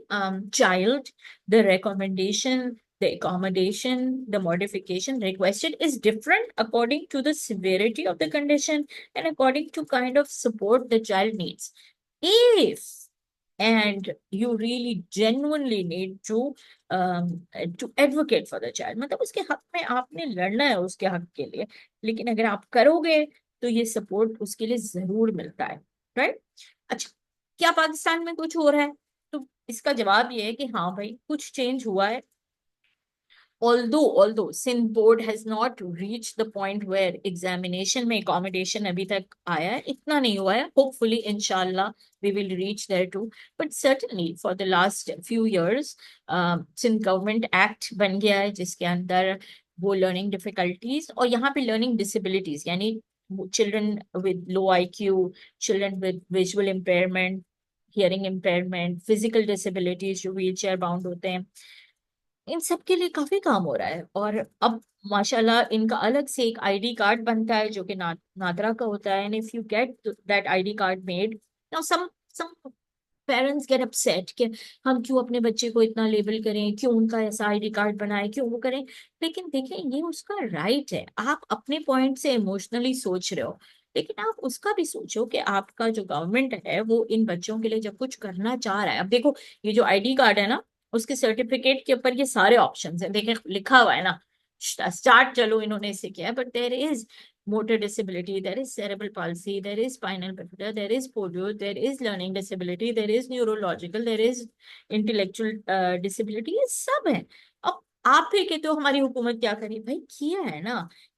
child, the recommendation, the accommodation, the modification requested is different according to the severity of the condition and according to kind of support the child needs. If and you really genuinely need to advocate for the child, मतलब उसके हक में आपने लड़ना है उसके हक के लिए, लेकिन अगर आप करोगे तो ये सपोर्ट उसके लिए जरूर मिलता है, राइट? अच्छा, क्या पाकिस्तान में कुछ हो रहा है? तो इसका जवाब ये है कि हाँ भाई, कुछ चेंज हुआ है. Although Sindh board has not reached the point where examination में accommodation अभी तक आया है, इतना नहीं हुआ है. Hopefully inshallah we will reach there too. But certainly for the last few years Sindh government act बन गया है जिसके अंदर वो learning difficulties और यहाँ पे learning disabilities यानी children with low IQ, children with visual impairment, hearing impairment, physical disabilities जो wheelchair bound होते हैं, इन सब के लिए काफी काम हो रहा है. और अब माशाल्लाह इनका अलग से एक आईडी कार्ड बनता है जो कि नादरा का होता है. And if you get that ID card made, now some parents get upset कि हम क्यों अपने बच्चे को इतना लेबल करें, क्यों उनका ऐसा आईडी कार्ड बनाए, क्यों वो करें. लेकिन देखें, ये उसका राइट है. आप अपने पॉइंट से इमोशनली सोच रहे हो, लेकिन आप उसका भी सोचो कि आपका जो गवर्नमेंट है वो इन बच्चों के लिए जब कुछ करना चाह रहा है. अब देखो, ये जो आईडी कार्ड है ना, उसके सर्टिफिकेट के ऊपर ये सारे ऑप्शन है, देखें लिखा हुआ है ना. स्टार्ट चलो इन्होंने इसे किया है, but there is motor disability, there is cerebral palsy, there is spinal bifida, there is polio, there is learning disability, there is neurological, there is intellectual disability, ये सब है. अब आप ही कहते हो हमारी हुकूमत क्या करे, भाई किया है ना.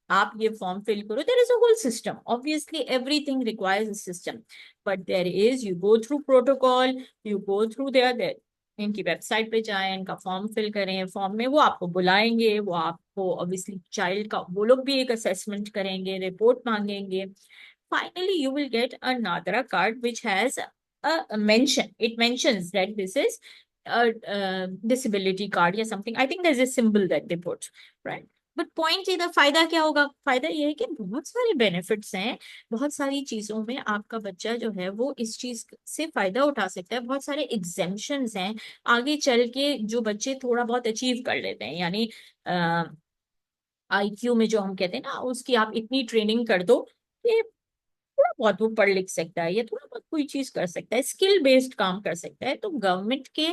आप ये फॉर्म फिल करो, there is a whole system. Obviously everything requires a system, but there is, you go through protocol, you go through there, इनकी वेबसाइट पे जाएं, इनका फॉर्म फिल करें. फॉर्म में वो आपको बुलाएंगे, वो आपको ऑब्वियसली चाइल्ड का वो लोग भी एक असेसमेंट करेंगे, रिपोर्ट मांगेंगे. Finally you will get a NADRA card which has a mention, it mentions that this is disability card या something. I think there's a symbol that they put, right? But point इधर फायदा क्या होगा? फायदा ये है कि बहुत सारे बेनिफिट्स हैं, बहुत सारी चीजों में आपका बच्चा जो है वो इस चीज से फायदा उठा सकता है. बहुत सारे एग्जेम्पशंस हैं आगे चल के जो बच्चे थोड़ा बहुत अचीव कर लेते हैं. यानी आईक्यू में जो हम कहते हैं ना, उसकी आप इतनी ट्रेनिंग कर दो, ये थोड़ा बहुत वो पढ़ लिख सकता है, या थोड़ा बहुत कोई चीज कर सकता है, स्किल बेस्ड काम कर सकता है. तो गवर्नमेंट के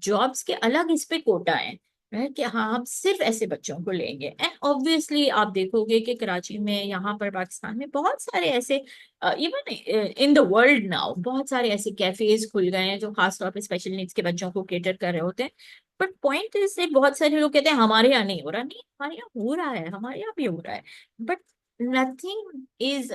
जॉब्स के अलग इस पे कोटा है कि हाँ हम सिर्फ ऐसे बच्चों को लेंगे. एंड ऑब्वियसली आप देखोगे कि कराची में, यहाँ पर पाकिस्तान में बहुत सारे ऐसे, even in the world now बहुत सारे ऐसे कैफेज खुल गए हैं जो खासतौर पे स्पेशल नीड्स के बच्चों को केटर कर रहे होते हैं. बट पॉइंट इज, बहुत सारे लोग कहते हैं हमारे यहाँ नहीं हो रहा. नहीं, हमारे यहाँ हो रहा है, हमारे यहाँ भी हो रहा है. But nothing is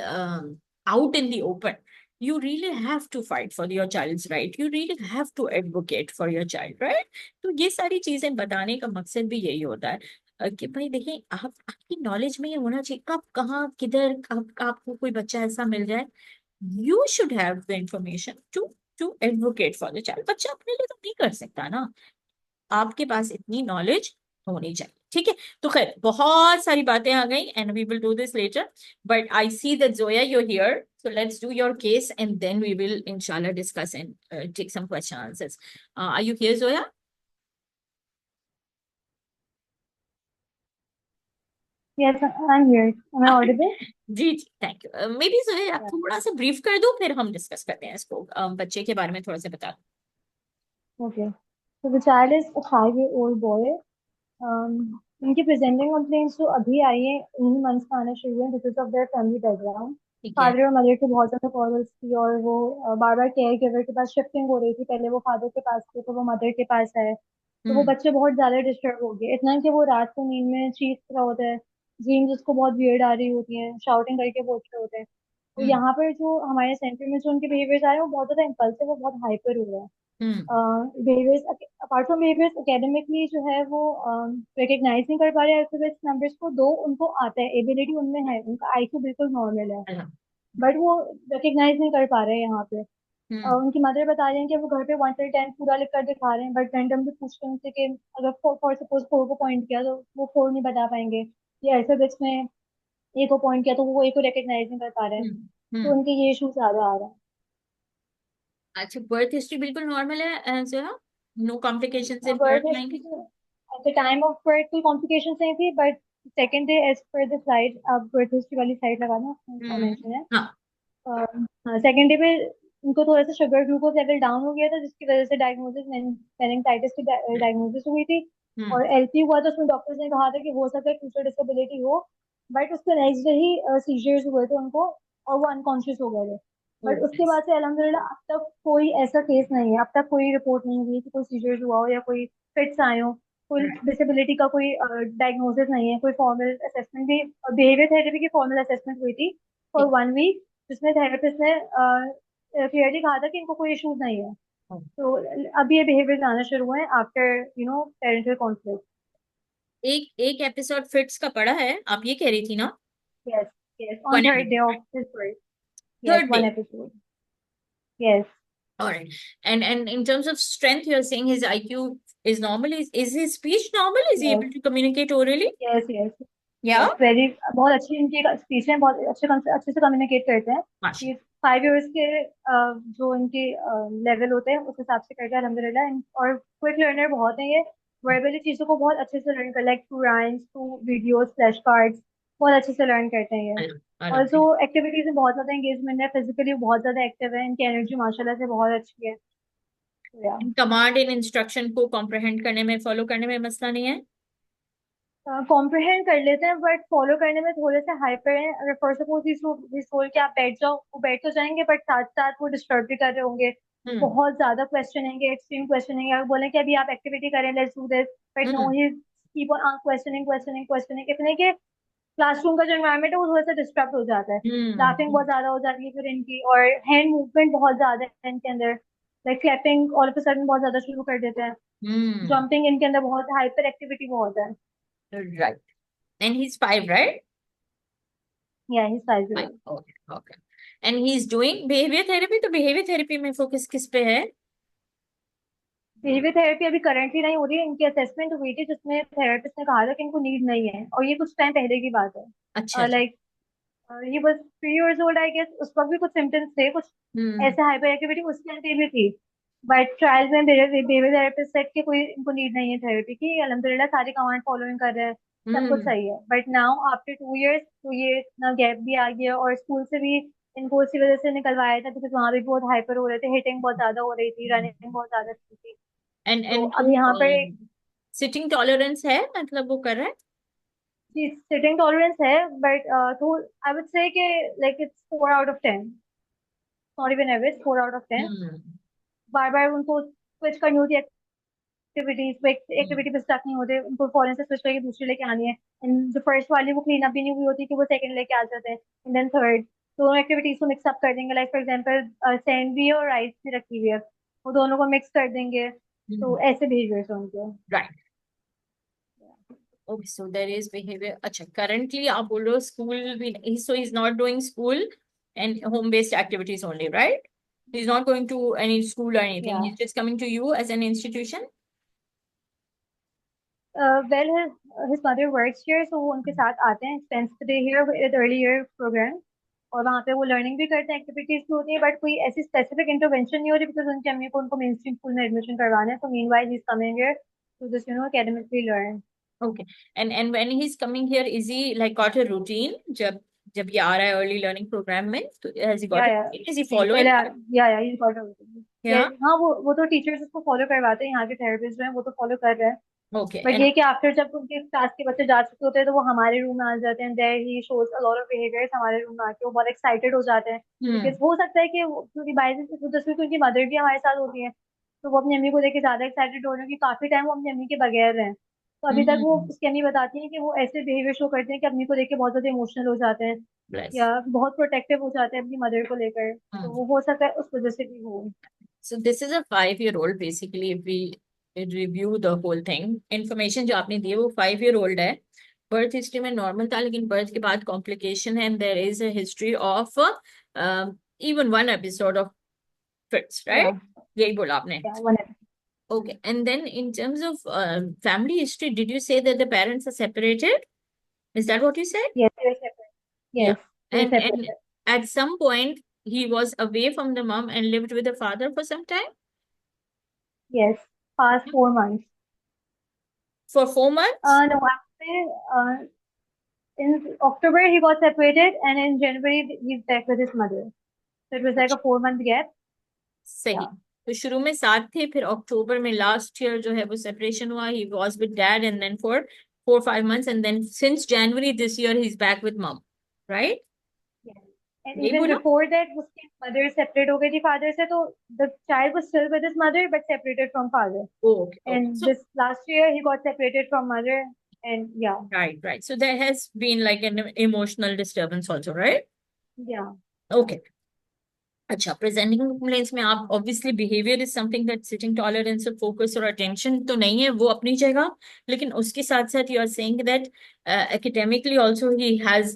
out in the open. You really have to fight for your child's right. You really have to advocate for your child, right? तो ये सारी चीजें बताने का मकसद भी यही होता है कि भाई देखिए, आप आपकी नॉलेज में ये होना चाहिए कब कहाँ किधर आपको कोई बच्चा ऐसा मिल जाए. You should have the information to advocate for the child. बच्चा अपने लिए तो नहीं कर सकता ना, आपके पास इतनी नॉलेज होनी चाहिए. ठीक है, तो खैर बहुत सारी बातें आ गई and we will do this later. But I see that Zoya you here, so let's do your case and then we will inshallah discuss and take some question answers. Are you here, Zoya? Yes, I'm here. Am I audible? जी जी, thank you. Maybe Zoya आप Yeah. थोड़ा सा brief कर दो, फिर हम discuss करते हैं इसको. बच्चे के बारे में थोड़ा सा बता Okay. So the child is a 5-year-old boy. इनकी प्रेजेंटिंग कंप्लेंट्स जो अभी आई है इन्हीं मंथ्स में आना शुरू है because of their family background. ठीक है. फादर और मदर की बहुत ज्यादा कॉल्स थी और वो बार बार केयर गिवर के पास शिफ्टिंग हो रही थी. पहले वो फादर के पास थे तो वो मदर के पास है. तो वो हम्म. बच्चे बहुत ज्यादा डिस्टर्ब हो गए, इतना कि वो रात को नींद में चीख रहा होता है. ड्रीम्स उसको बहुत वियर्ड आ रही होती हैं, शाउटिंग करके बोल रहे होते हैं. तो हम्म. यहाँ पर जो हमारे सेंटर में जो उनके बिहेवियर्स आ रहे हैं वो बहुत ज्यादा इम्पल्सिव, वो बहुत हाइपर हो रहा है. Hmm. Behaviours apart from behaviours academically जो है वो रिकग्नाइज नहीं कर पा रहे अल्फाबेट्स नंबर्स को. दो उनको आता है, एबिलिटी उनमें है, उनका आईक्यू बिल्कुल नॉर्मल है, अल्लाह. बट वो रिकग्नाइज नहीं कर पा रहे हैं यहाँ पे. हम्म. उनकी मदर बता रही हैं कि वो घर पे 1 से 10 पूरा लिख कर दिखा रहे हैं, बट रैंडमली पूछते हैं उनसे कि अगर फॉर सपोज 4 को पॉइंट किया तो वो 4 नहीं बता पाएंगे. ये अल्फाबेट्स में ए को पॉइंट किया तो वो ए को रिकग्नाइज नहीं कर पा रहे हैं, हम्म। तो हम्म। उनके ये इशू ज्यादा आ रहा है। अच्छा, बर्थ हिस्ट्री बिल्कुल नॉर्मल है जो है, no complications in birth birth line की? History at the time of birth कोई कॉम्प्लिकेशंस नहीं थी, but second day as per the slide, आप बर्थ हिस्ट्री वाली स्लाइड लगाना, उसमें मेंशन है। हाँ। हाँ, सेकेंड डे पे उनको थोड़ा सा शुगर ग्लूकोज लेवल डाउन हो गया था, जिसकी वजह से डायग्नोसिस मेनिंजाइटिस की डायग्नोसिस हुई थी। हम्म। और एलपी हुआ था, उसमें डॉक्टर्स ने कहा था कि हो सकता है फ्यूचर डिसेबिलिटी हो। बट उसके नेक्स्ट डे ही सीजर्स हुए थे उनको, और वो अनकॉन्शियस हो गए थे। ओ बट उसके बाद से अल्हम्दुलिल्लाह अब तक कोई ऐसा केस नहीं है, अब तक कोई रिपोर्ट नहीं हुई कि कोई सीजर्स हुआ हो या कोई फिट्स आए हो। कोई राइट। डिसेबिलिटी का कोई डायग्नोसिस नहीं है, कोई फॉर्मल असेसमेंट भी, बिहेवियर थेरेपी की फॉर्मल असेसमेंट हुई थी फॉर ठीक। 1 वीक, जिसमें थेरेपिस्ट ने क्लियरली कहा था कि इनको कोई इश्यूज नहीं है। तो अब ये बिहेवियर आना शुरू हुए हैं आफ्टर पेरेंटल कॉन्फ्लिक्ट। एक एक एपिसोड फिट्स का पड़ा है, आप ये कह रही थी ना? Yes, yes, on one third day episode, of his birth. Yes, third day? 1 episode। Yes, All right. And in terms of strength, you're saying his IQ is normal. Is his speech normal? Is he yes, able to communicate orally? Yes, yes, Yeah. Yes, very बहुत अच्छी इनकी speech है, बहुत अच्छे से communicate करते हैं। Masha. ये 5 years के जो इनके लेवल होते हैं उस हिसाब से करते हैं अल्हम्दुलिल्लाह। और क्विक लर्नर बहुत है ये, वर्बली चीजों को बहुत अच्छे से लर्न कर, like through rhymes, through videos, flash cards, बहुत अच्छे से लर्न करते हैं ये। और जो Alhamdulillah. एक्टिविटीज में बहुत ज्यादा एंगेजमेंट है, फिजिकली बहुत ज्यादा एक्टिव है, इनकी एनर्जी माशाल्लाह से बहुत अच्छी है। तो या कमांड इन इंस्ट्रक्शन को कॉम्प्रहेंड करने में, फॉलो करने में मसला नहीं है? कॉम्प्रिहेंड कर लेते हैं, बट फॉलो करने में थोड़े से हाइपर हैं। अगर फॉर सपोज बोल के आप बैठ जाओ, वो बैठ तो जाएंगे, बट साथ साथ वो डिस्टर्ब भी कर रहे होंगे। हम्म। बहुत ज्यादा क्वेश्चनेंगे, एक्सट्रीम क्वेश्चनेंगे। अगर बोले कि अभी आप एक्टिविटी करें, let's do this, but no, hmm. He keep on questioning questioning questioning, इतने के क्लासरूम का जो एनवायरनमेंट है वो थोड़ा सा डिस्टर्ब हो जाता है। लाफिंग हम्म। बहुत ज्यादा हो जाती है फिर इनकी, और हैंड मूवमेंट बहुत ज्यादा है इनके अंदर, like clapping all of a sudden बहुत ज्यादा शुरू कर देते हैं। हम्म। जंपिंग इनके अंदर बहुत, हाइपर एक्टिविटी बहुत है। Right. And he's 5, right? या ही size. 5. Okay. Okay. And he's doing behavior therapy. तो behavior therapy में फोकस किस पे है? बिहेवियर थेरेपी अभी करंटली नहीं हो रही है, इनकी असेसमेंट हुई थी जिसमें थेरेपिस्ट ने कहा था कि इनको नीड नहीं है, और ये कुछ टाइम पहले की बात अच्छा है। अच्छा। Like he was 3 years old I guess, उस वक्त भी कुछ सिम्टम्स थे, कुछ हम्म। ऐसे हाइपर एक्टिविटी उस टाइम पे भी थी। बट ट्रायल में बिहेवियर थेरेपिस्ट सेट के कोई इनको नीड नहीं है थेरेपी की, अल्हम्दुलिल्लाह सारी कमांड फॉलोइंग कर रहे हैं, सब कुछ हम्म। सही है। बट नाउ आफ्टर 2 years, तो ये इतना गैप भी आ गया, और स्कूल से भी इनको उसी वजह से निकलवाया था, बिकॉज वहां भी बहुत हाइपर हो रहे थे, हिटिंग बहुत ज्यादा हो रही थी, रनिंग बहुत ज्यादा थी। तो एंड अब यहाँ पर सिटिंग टॉलरेंस है, मतलब वो कर रहा है? सिटिंग टॉलरेंस है, बट तो आई वुड से कि like it's 4 out of 10, not even average, 4 out of 10। हम्म। बार बार उनको स्विच करनी होती है एक्टिविटीज पे, एक्टिविटी पे स्टक नहीं होते, उनको फौरन से स्विच करके दूसरी लेके आनी है। एंड जो फर्स्ट वाली वो क्लीन अप भी नहीं हुई होती कि वो सेकंड लेके आ जाते हैं, एंड देन थर्ड, दोनों एक्टिविटीज को मिक्स अप कर देंगे। लाइक फॉर एग्जांपल सैंड भी है और राइस भी रखी हुई है, वो दोनों को मिक्स कर देंगे। तो ऐसे बिहेवियर्स होंगे। Right. Okay, so there is behaviour. अच्छा, करंटली आप बोल रहे हो स्कूल भी, so he is not doing school and home based activities only, right? He is not going to any school or anything. या He's just coming to you as an institution. Well, his mother works here, so वो उनके साथ आते हैं, spends the day here with early year programme. और वहाँ पे वो लर्निंग भी करते हैं, एक्टिविटीज भी होती है, बट कोई ऐसी स्पेसिफिक इंटरवेंशन नहीं हो रही, बिकॉज उनकी अम्मी को उनको मेन स्ट्रीम स्कूल में एडमिशन करवाना है। तो meanwhile he is coming here to just academically learn. Okay. And when he's coming here, is he like got a routine? जब जब ये आ रहा है अर्ली लर्निंग प्रोग्राम में, तो has he got a या routine? Is he नहीं, following पहले it? या इज गॉट Yeah. हाँ, वो तो टीचर्स उसको फॉलो करवाते हैं, यहाँ के थेरेपिस्ट जो है वो तो फॉलो कर रहे हैं। Okay. बट And ये कि आफ्टर जब उनके क्लास के बच्चे जा चुके होते हैं, तो वो हमारे रूम में आ जाते हैं, there he shows a lot of behaviours, हमारे रूम में आके वो बहुत एक्साइटेड हो जाते हैं। hmm. बिकॉज हो सकता है कि क्योंकि बाईस दसवीं तो उनकी मदर भी हमारे साथ होती है, तो वो अपनी अम्मी को लेके ज्यादा एक्साइटेड हो रहे हैं कि काफी टाइम वो अपनी अम्मी के बगैर रहे हैं। तो अभी तक वो Hmm. उसकी अम्मी बताती है कि वो ऐसे बिहेवियर शो करते हैं कि अम्मी को लेके बहुत ज्यादा इमोशनल हो जाते हैं, Bless. या बहुत प्रोटेक्टिव हो जाते हैं अपनी मदर को लेकर। तो Hmm. वो हो सकता है उस वजह से भी हो। So this is a 5-year-old basically. If we review the whole thing, information जो आपने दी है वो 5-year-old है। बर्थ हिस्ट्री में नॉर्मल था, लेकिन बर्थ के बाद कॉम्प्लिकेशन है, and there is a history of even 1 episode of fits, या right? यही बोला आपने? या one. Okay. And then in terms of family history, did you say that the parents are separated? Is that what you said? Yes, they were separate. Yeah. Yes, they were And separated. at some point he was away from the mom and lived with the father for some time? Yes, past 4 months. For 4 months? No, actually, in October he got separated, and in January he's back with his mother. So it was like a 4 month gap. सही। Yeah. तो शुरू में साथ थे, फिर अक्टूबर में last year जो है वो सेपरेशन हुआ, he was with dad and then for 4-5 months and then since January this year he is back with mom, right? Yes. And यही even बोला? before that, उसकी mother separate हो गई थी father से, तो the child was still with his mother but separated from father. Okay okay, And so this last year he got separated from mother, and yeah, right right, so there has been like an emotional disturbance also, right? yeah. Okay. अच्छा, presenting complaints में आप obviously behaviour is something that sitting tolerance और focus और attention तो नहीं है, वो अपनी जगह, लेकिन उसके साथ साथ you are saying that academically also he has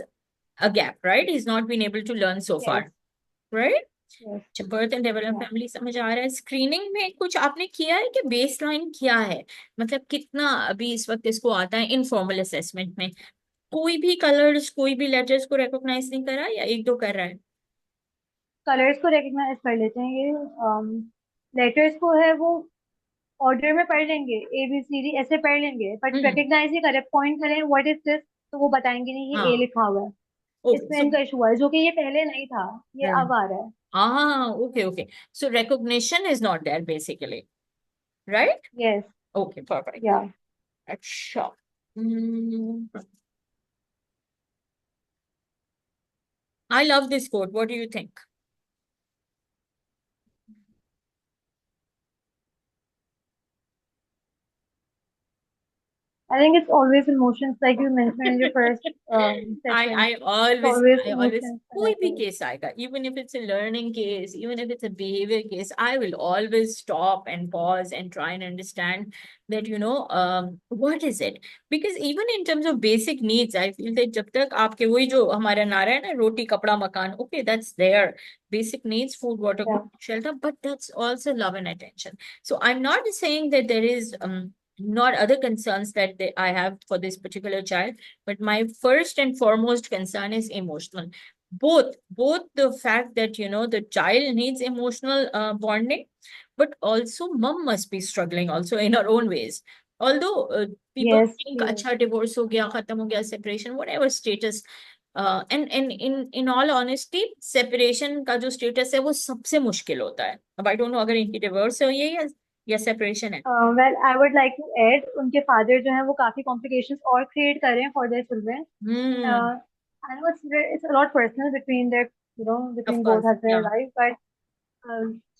a gap, right? He's not been able to learn so far, Yes, right? yes, अच्छा, birth and develop yeah. Family समझ आ रहा है। स्क्रीनिंग में कुछ आपने किया है कि बेस लाइन क्या है, मतलब कितना अभी इस वक्त इसको आता है इनफॉर्मल असेसमेंट में? कोई भी कलर्स, कोई भी लेटर्स को रिकॉग्नाइज नहीं कर रहा, या एक दो कर रहा है? कलर्स को रिकग्नाइज कर लेते हैं ये। लेटर्स को है वो ऑर्डर में पढ़ लेंगे, ABCD ऐसे पढ़ लेंगे, बट हम्म। रिकग्नाइज नहीं करे, पॉइंट करें व्हाट इज दिस, तो वो बताएंगे नहीं ये ए हाँ। लिखा हुआ है। ओके, इसमें सो इनका इशू हुआ है, जो कि ये पहले नहीं था, ये अब आ रहा है। हाँ, okay okay, so recognition is not there basically, right? Yes, Okay, perfect. या। अच्छा, hmm, I love this quote, what do you think? I think it's always emotions, like you mentioned in your first session. I It's always, always I always, emotions कोई भी connected. Case आएगा, even if it's a learning case, even if it's a behavior case, I will always stop and pause and try and understand that, what is it? Because even in terms of basic needs, I feel that जब तक आपके वही जो हमारा नारा है ना, रोटी कपड़ा मकान, okay, that's there. Basic needs, food, water, Yeah. shelter, but that's also love and attention. So I'm not saying that there is not other concerns that I have for this particular child, but my first and foremost concern is emotional. Both the fact that the child needs emotional bonding, but also mom must be struggling also in her own ways. Although people Yes, think yes. अच्छा divorce हो गया, खत्म हो गया, separation, whatever status, and in all honesty, separation का जो status है वो सबसे मुश्किल होता है। अब I don't know अगर इनकी divorce है या separation है। Well, I would like to add, उनके फादर जो हैं वो काफी complications और create कर रहे हैं for their children. Hmm. Uh, I know it's a lot personal between their, Of between both course, husband yeah. and wife, but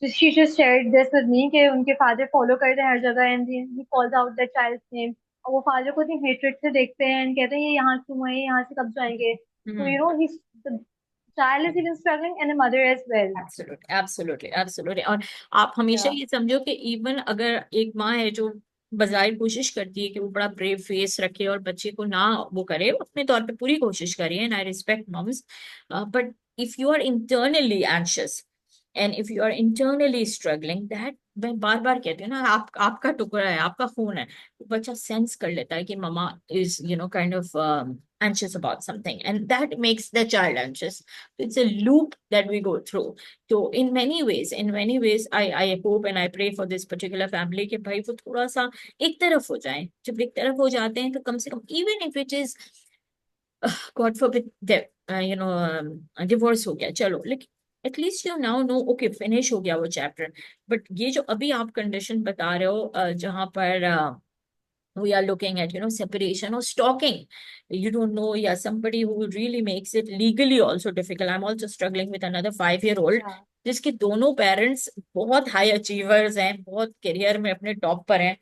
so she just shared this with me कि उनके father follow करते हैं हर जगह, and then he calls out the child's name, और वो father को इतनी hatred से देखते हैं and कहते हैं ये यहाँ क्यों है, ये यहाँ से कब जाएंगे, so hmm. he's the child is even struggling and the mother as well. Absolutely absolutely absolutely. और आप हमेशा Yeah, ये समझो कि इवन अगर एक माँ है जो बाज़ाहिर कोशिश करती है कि वो बड़ा ब्रेव फेस रखे और बच्चे को ना वो करे, वो अपने तौर पे पूरी कोशिश करी है, and I respect moms, but if you are internally anxious and if you are internally struggling, that मैं बार बार कहती हूँ ना, आपका टुकड़ा है, आपका खून है, तो बच्चा सेंस कर लेता है कि mama is kind of anxious about something, and that makes the child anxious. It's a loop that we go through. So in many ways, I hope and I pray for this particular family कि भाई वो थोड़ा सा एक तरफ हो जाए। जब एक तरफ हो जाते हैं तो कम से कम, even if it is God forbid divorce हो गया, चलो, लेकिन at least you now know, okay, finish हो गया वो चैप्टर। बट ये जो अभी आप कंडीशन बता रहे हो, जहां पर we are looking at separation or stalking, you don't know, yeah, somebody who really makes it legally also difficult. I'm also struggling with another 5-year old yeah, जिसके दोनों पेरेंट्स बहुत हाई अचीवर्स हैं, बहुत करियर में अपने top पर हैं,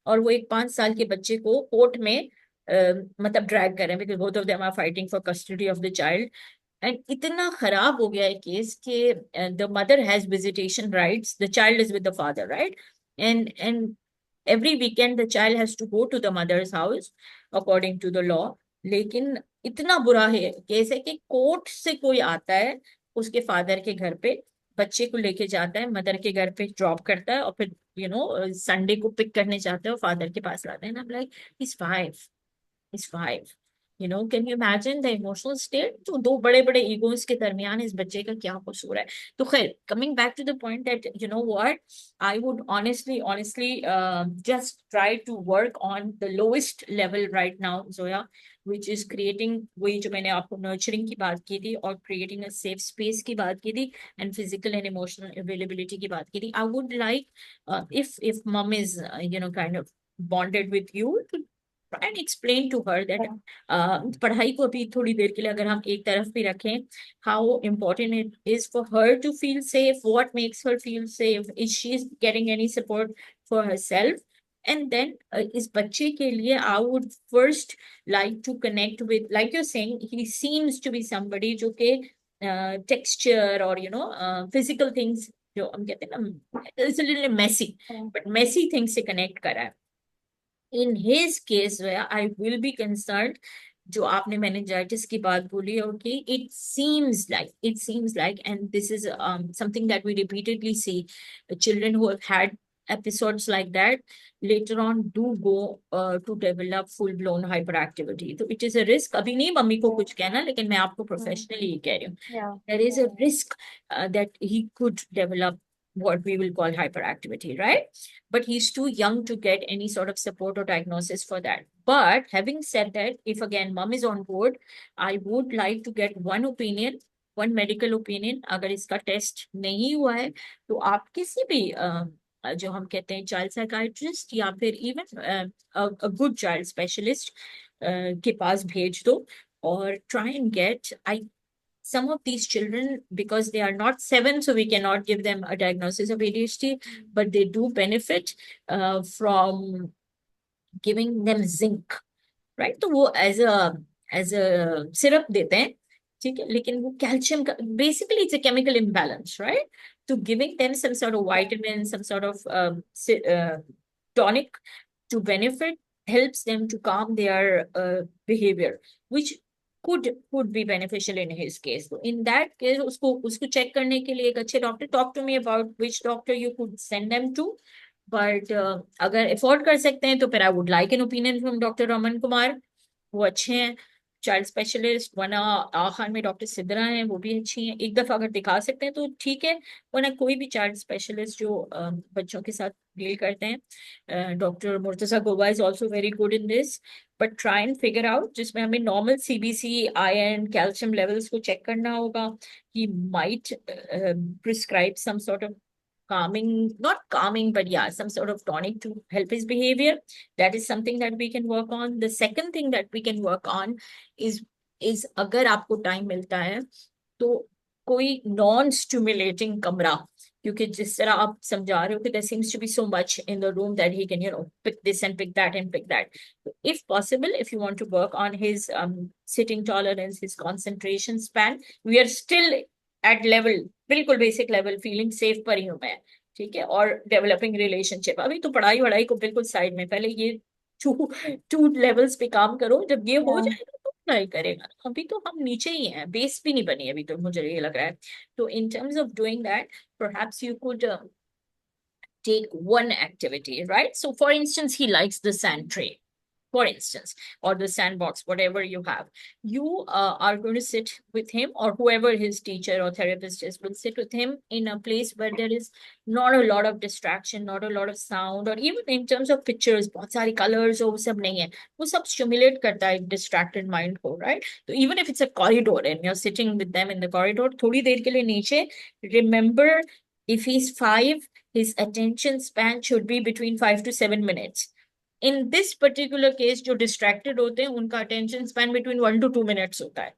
और वो एक 5 साल के बच्चे को कोर्ट में मतलब ड्रैग कर रहे हैं, because both of them are fighting for custody of the child. And इतना खराब हो गया है केस कि the mother has visitation rights, the child is with the father, right? And every weekend the child has to go to the mother's house according to the law। लेकिन इतना बुरा है केस है कि कोर्ट से कोई आता है उसके फादर के घर पे, बच्चे को लेके जाता है, मदर के घर पे ड्रॉप करता है, और फिर संडे को पिक करने जाते हैं और फादर के पास लाते हैं ना, like is 5, is 5। Can you imagine the emotional state? तो दो बड़े बड़े ईगोस के दरमियान इस बच्चे का क्या कसूर है? तो खैर, coming back to the point that what, I would honestly just try to work on the lowest level right now, Zoya, which is creating, वही जो मैंने आपको nurturing की बात की थी और creating a safe space की बात की थी and physical and emotional availability की बात की थी. I would like, if mom is kind of bonded with you, to try and explain to her that पढ़ाई को अभी थोड़ी देर के लिए अगर हम एक तरफ भी रखें, how important it is for her to feel safe, what makes her feel safe, is she getting any support for herself, and then इस बच्चे के लिए I would first like to connect with, like you're saying, he seems to be somebody जो के texture or physical things जो हम कहते हैं ना, it's a little messy, but messy things से connect करा है. In his case, where I will be concerned, जो आपने meningitis की बात बोली, okay, it seems like, and this is something that we repeatedly see, children who have had episodes like that later on do go to develop full blown hyperactivity. So it is a risk. अभी नहीं mummy को कुछ कहना, लेकिन मैं आपको professionally ही कह रही हूँ. Yeah. There is a risk that he could develop what we will call hyperactivity, right? But he's too young to get any sort of support or diagnosis for that. But having said that, if again mom is on board, I would like to get one opinion, one medical opinion. अगर इसका test नहीं हुआ है तो आप किसी भी जो हम कहते हैं चाइल्ड साइकाइट्रिस्ट या फिर इवन गुड चाइल्ड स्पेशलिस्ट के पास भेज दो और try and get, some of these children, because they are not 7, so we cannot give them a diagnosis of ADHD, but they do benefit from giving them zinc, right? तो वो as a syrup देते हैं, ठीक है, लेकिन वो calcium का, basically it's a chemical imbalance, right? So giving them some sort of vitamin, some sort of tonic to benefit helps them to calm their behavior, which could be beneficial in his case. So in that case, उसको check करने के लिए एक अच्छे doctor, talk to me about which doctor you could send them to. But अगर afford कर सकते हैं तो फिर I would like an opinion from Dr. Raman Kumar. वो अच्छे हैं चाइल्ड स्पेशलिस्ट, वरना आखिर में डॉक्टर सिद्रा हैं, वो भी अच्छी हैं. एक दफा अगर दिखा सकते हैं तो ठीक है, वरना कोई भी चाइल्ड स्पेशलिस्ट जो बच्चों के साथ डील करते हैं. Doctor Murtaza Goa is also very good in this. But try and figure out, जिसमें हमें normal CBC, iron, calcium levels को चेक करना होगा. He might prescribe some sort of calming, not calming, but yeah, some sort of tonic to help his behavior. That is something that we can work on. The second thing that we can work on is अगर आपको time मिलता है तो कोई non stimulating कमरा, क्योंकि जिस तरह आप समझा रहे हो कि there seems to be so much in the room that he can pick this and pick that and pick that. So if possible, if you want to work on his sitting tolerance, his concentration span, we are still at level, बिल्कुल basic level, feeling safe पर ही हूँ मैं, ठीक है, और developing relationship. अभी तो पढ़ाई वढ़ाई को बिल्कुल साइड में, पहले ये टू टू लेवल्स पे काम करो. जब ये हो जाएगा तो पढ़ाई करेगा. अभी तो हम नीचे ही हैं, बेस भी नहीं बनी अभी तो, मुझे ये लग रहा है. तो in terms of doing that, perhaps you could take one activity, right? So for instance, he likes the sand tray, for instance, or the sandbox, whatever you have. You are going to sit with him, or whoever his teacher or therapist is will sit with him in a place where there is not a lot of distraction, not a lot of sound, or even in terms of pictures, बहुत सारी colors हो, वो सब नहीं है. वो सब stimulate करता है distracted mind को, right? So even if it's a corridor and you're sitting with them in the corridor, थोड़ी देर के लिए नीचे, remember, if he's 5, his attention span should be between 5 to 7 minutes. In this particular case, जो distracted होते हैं उनका attention span between 1 to 2 minutes होता है,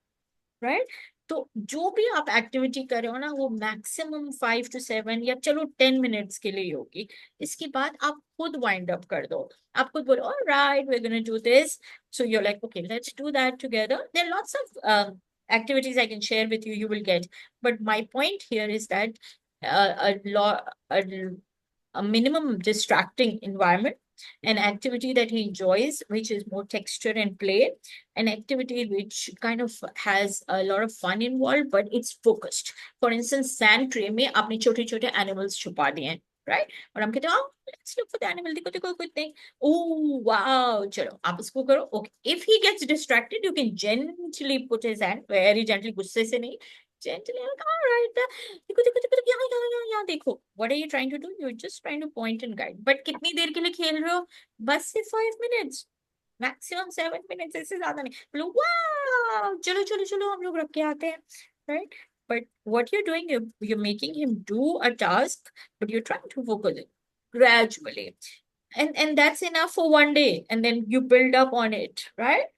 right? तो जो भी आप एक्टिविटी कर रहे हो ना, वो मैक्सिमम 5 to 7 या चलो 10 मिनट्स के लिए होगी. इसके बाद आप खुद वाइंड अप कर दो. आप खुद बोलो, all right, we're going to do this. So you're like, okay, let's do that together. There are lots of activities I can share with you, you will get. But my point here is that a minimum distracting environment, an activity that he enjoys, which is more texture and play, an activity which kind of has a lot of fun involved, but it's focused. For instance, sand tray में आपने छोटे छोटे animals छुपा दिए हैं, right? और हम कहते हैं let's look for the animal, देखो देखो गुड थिंग, ओह वाओ, चलो आप इसको करो। Okay, if he gets distracted you can gently put his hand, very gently, गुस्से से नहीं, gently like, all right, देखो देखो देखो देखो, यहाँ देखो, what are you trying to do? You're just trying to point and guide, but कितनी देर के लिए खेल रहे हो? बस सिर्फ 5 minutes, मैक्सिमम 7 minutes, इससे ज्यादा नहीं। बोलो वाह, चलो चलो चलो हम लोग रख के आते हैं, right? But what you're doing, you're making him do a task, but you're trying to focus it gradually, and that's enough for one day, and then you build up on it, right?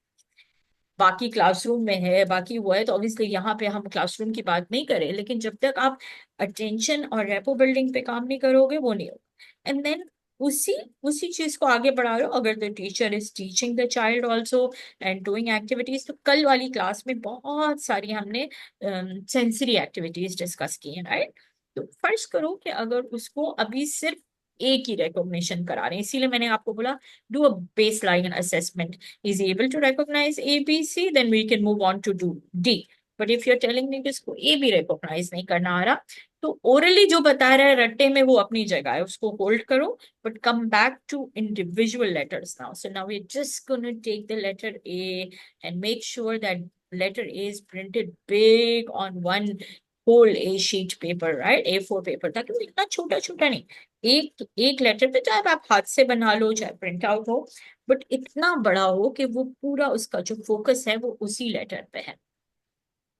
बाकी classroom में है, बाकी वो है, तो obviously यहाँ पे हम क्लासरूम की बात नहीं करें, लेकिन जब तक आप अटेंशन और रेपो बिल्डिंग पे काम नहीं करोगे वो नहीं होगा। एंड देन उसी उसी चीज को आगे बढ़ा रहे हो, अगर the teacher is teaching the child also and doing activities, तो कल वाली क्लास में बहुत सारी हमने सेंसरी एक्टिविटीज डिस्कस की है, राइट? तो फर्ज करो कि अगर उसको अभी सिर्फ एक ही रिकॉग्निशन करा रहे हैं, इसीलिए मैंने आपको बोला do a base line assessment, is able to recognize A, B, C, then we can move on to do D. But if you're telling me कि इसको A भी recognize नहीं करना आ रहा, तो orally जो बता रहा है रट्टे में वो अपनी जगह है, उसको hold करो, but come back to individual letters now. So now we're just going to take the letter A and make sure that letter A is printed big on one whole A sheet paper, right? A4 paper, ताकि वो इतना छोटा छोटा नहीं, एक एक letter पे चाहे आप हाथ से बना लो चाहे प्रिंट आउट हो, बट इतना बड़ा हो कि वो पूरा उसका जो फोकस है वो उसी लेटर पे है।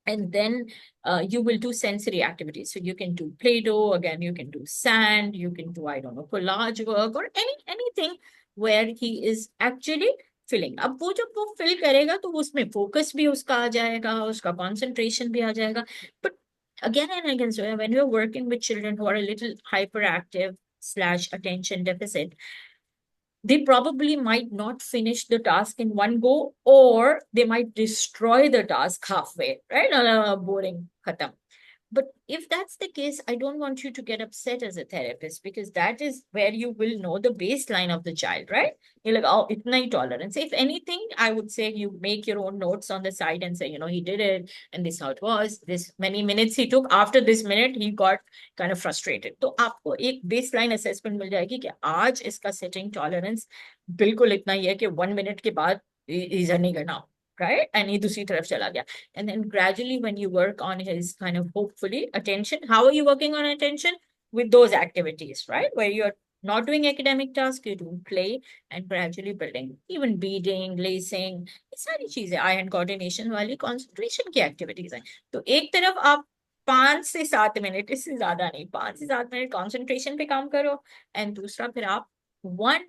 And then you will do sensory activities. So you can do Play-Doh, again, you can do sand, you can do, I don't know, collage work or anything where he is actually filling. अब वो जब वो fill करेगा तो उसमें focus भी उसका आ जाएगा, उसका concentration भी आ जाएगा. But again and again, so when you're working with children who are a little hyperactive / attention deficit, they probably might not finish the task in one go, or they might destroy the task halfway, right? Boring, khatam. But if that's the case, I don't want you to get upset as a therapist, because that is where you will know the baseline of the child, right? You're like, oh, itna hi tolerance. If anything, I would say you make your own notes on the side and say, he did it, and this how it was. This many minutes he took. After this minute, he got kind of frustrated. तो आपको एक baseline assessment मिल जाएगी कि आज इसका sitting tolerance बिल्कुल इतना ही है कि 1 minute के बाद इधर नहीं करना, right? And he दूसरी तरफ चला गया. And then gradually when you work on his kind of hopefully attention, how are you working on attention? With those activities, right? Where you're not doing academic tasks, you're doing play and gradually building, even beading, lacing, सारी चीजें eye hand coordination वाली concentration की activities हैं. तो एक तरफ आप 5 से 7 मिनट, इससे ज्यादा नहीं, 5 से 7 मिनट concentration पे काम करो, and दूसरा फिर आप one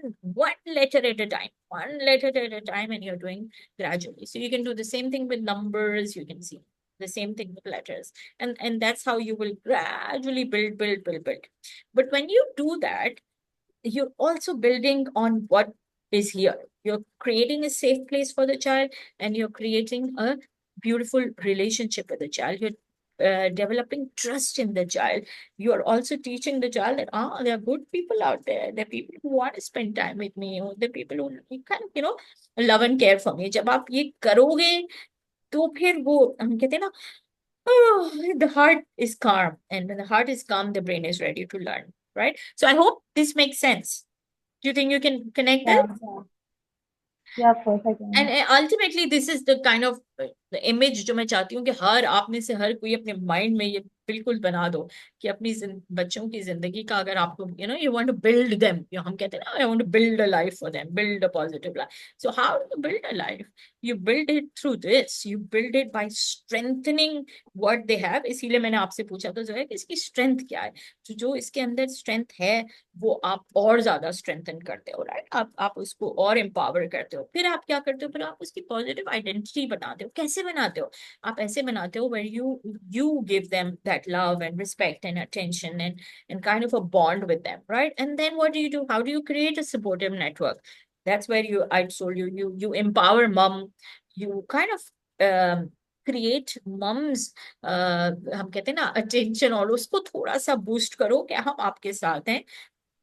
letter at a time, and you're doing gradually. So you can do the same thing with numbers, you can see the same thing with letters, and that's how you will gradually build. But when you do that, you're also building on what is here. You're creating a safe place for the child, and you're creating a beautiful relationship with the child. You're developing trust in the child. You're also teaching the child that there are good people out there. There are people who want to spend time with me. Or there are people who kind of love and care for me. जब आप ये करोगे तो फिर वो हम कहते हैं ना, the heart is calm, and when the heart is calm, the brain is ready to learn, right? So I hope this makes sense. Do you think you can connect that? Yeah, of course I can. And ultimately, this is the kind of the image जो मैं चाहती हूँ कि हर आप में से हर कोई अपने माइंड में ये बिल्कुल बना दो कि अपनी बच्चों की जिंदगी का अगर आपको you want to build them, हम कहते हैं ना, I want to build a life for them, build a positive life. So how do you build a life? You build it through this. You build it by strengthening what they have. इसीलिए मैंने आपसे पूछा तो जो है कि इसकी strength क्या है, जो इसके अंदर स्ट्रेंथ है वो आप और ज्यादा स्ट्रेंथन करते हो, राइट? आप उसको और एम्पावर करते हो, फिर आप क्या करते हो, फिर आप उसकी पॉजिटिव आइडेंटिटी बनाते हो। कैसे बनाते हो? आप ऐसे बनाते हो where you give them that love and respect and attention and kind of a bond with them, right? And then what do? How do you create a supportive network? That's where I told you empower mom. You kind of create moms, हम कहते हैं ना attention, और उसको थोड़ा सा boost करो कि हम आपके साथ हैं।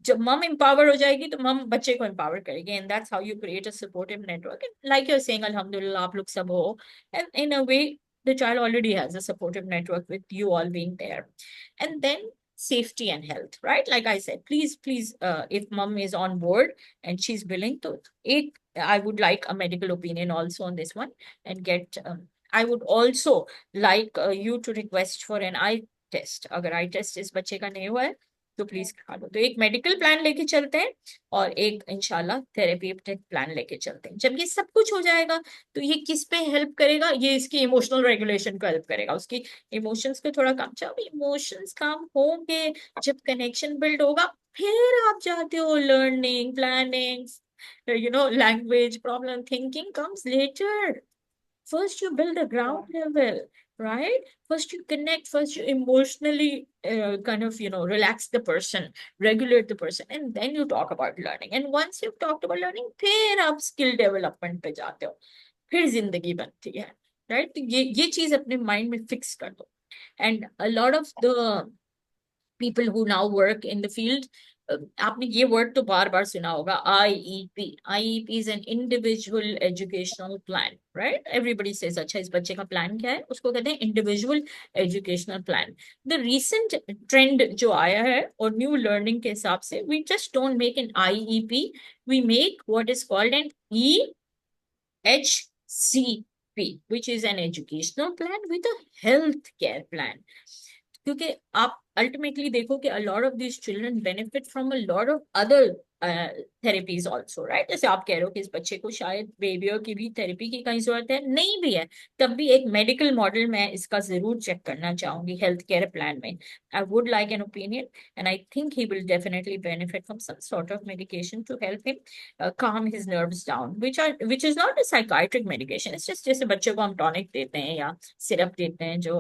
जब मम empower हो जाएगी तो मम बच्चे को empower करेगी, and that's how you create a supportive network. And like you're saying, alhamdulillah, आप लोग सब हो, and in a way the child already has a supportive network with you all being there. And then safety and health, right? Like I said, please, if mom is on board and she's willing to, I would like a medical opinion also on this one and get, I would also like you to request for an eye test. अगर eye test इस बच्चे का नहीं हुआ है तो please करा दो। तो एक मेडिकल प्लान लेके चलते हैं और एक इंशाल्लाह थेरेप्यूटिक प्लान लेके चलते हैं। जब ये सब कुछ हो जाएगा तो ये किस पे हेल्प करेगा? ये इसकी इमोशनल रेगुलेशन को हेल्प करेगा, उसकी इमोशंस को थोड़ा कम। जब इमोशंस कम होंगे, जब कनेक्शन बिल्ड होगा, फिर आप जाते हो learning, planning, language, problem thinking comes later. First you build the ground level, right? First you connect, first you emotionally kind of relax the person, regulate the person, and then you talk about learning. And once you've talked about learning, फिर आप skill development पे जाते हो, फिर जिंदगी बनती है, right? तो ये चीज अपने माइंड में फिक्स कर दो। And a lot of the people who now work in the field, आपने ये वर्ड तो बार बार सुना होगा, IEP. IEP is an individual educational plan, right? Everybody says अच्छा इस बच्चे का प्लान क्या है, उसको कहते हैं individual educational plan. The recent trend जो आया है और न्यू लर्निंग के हिसाब से, we just don't make an IEP, we make what is called an EHCP, which is an educational plan with a health care plan. क्योंकि आप ultimately देखो कि a lot of these children benefit from a lot of other therapies also, right? जैसे आप कह रहे हो कि इस बच्चे को शायद बेबियर की भी थेरेपी की कहीं जरूरत है, नहीं भी है, तब भी एक मेडिकल मॉडल मैं इसका जरूर चेक करना चाहूंगी हेल्थ केयर प्लान में। I would like an opinion and I think he will definitely benefit from some sort of medication to help him calm his nerves down, which is not a psychiatric medication. It's just जैसे बच्चे को हम tonic देते हैं या syrup देते हैं जो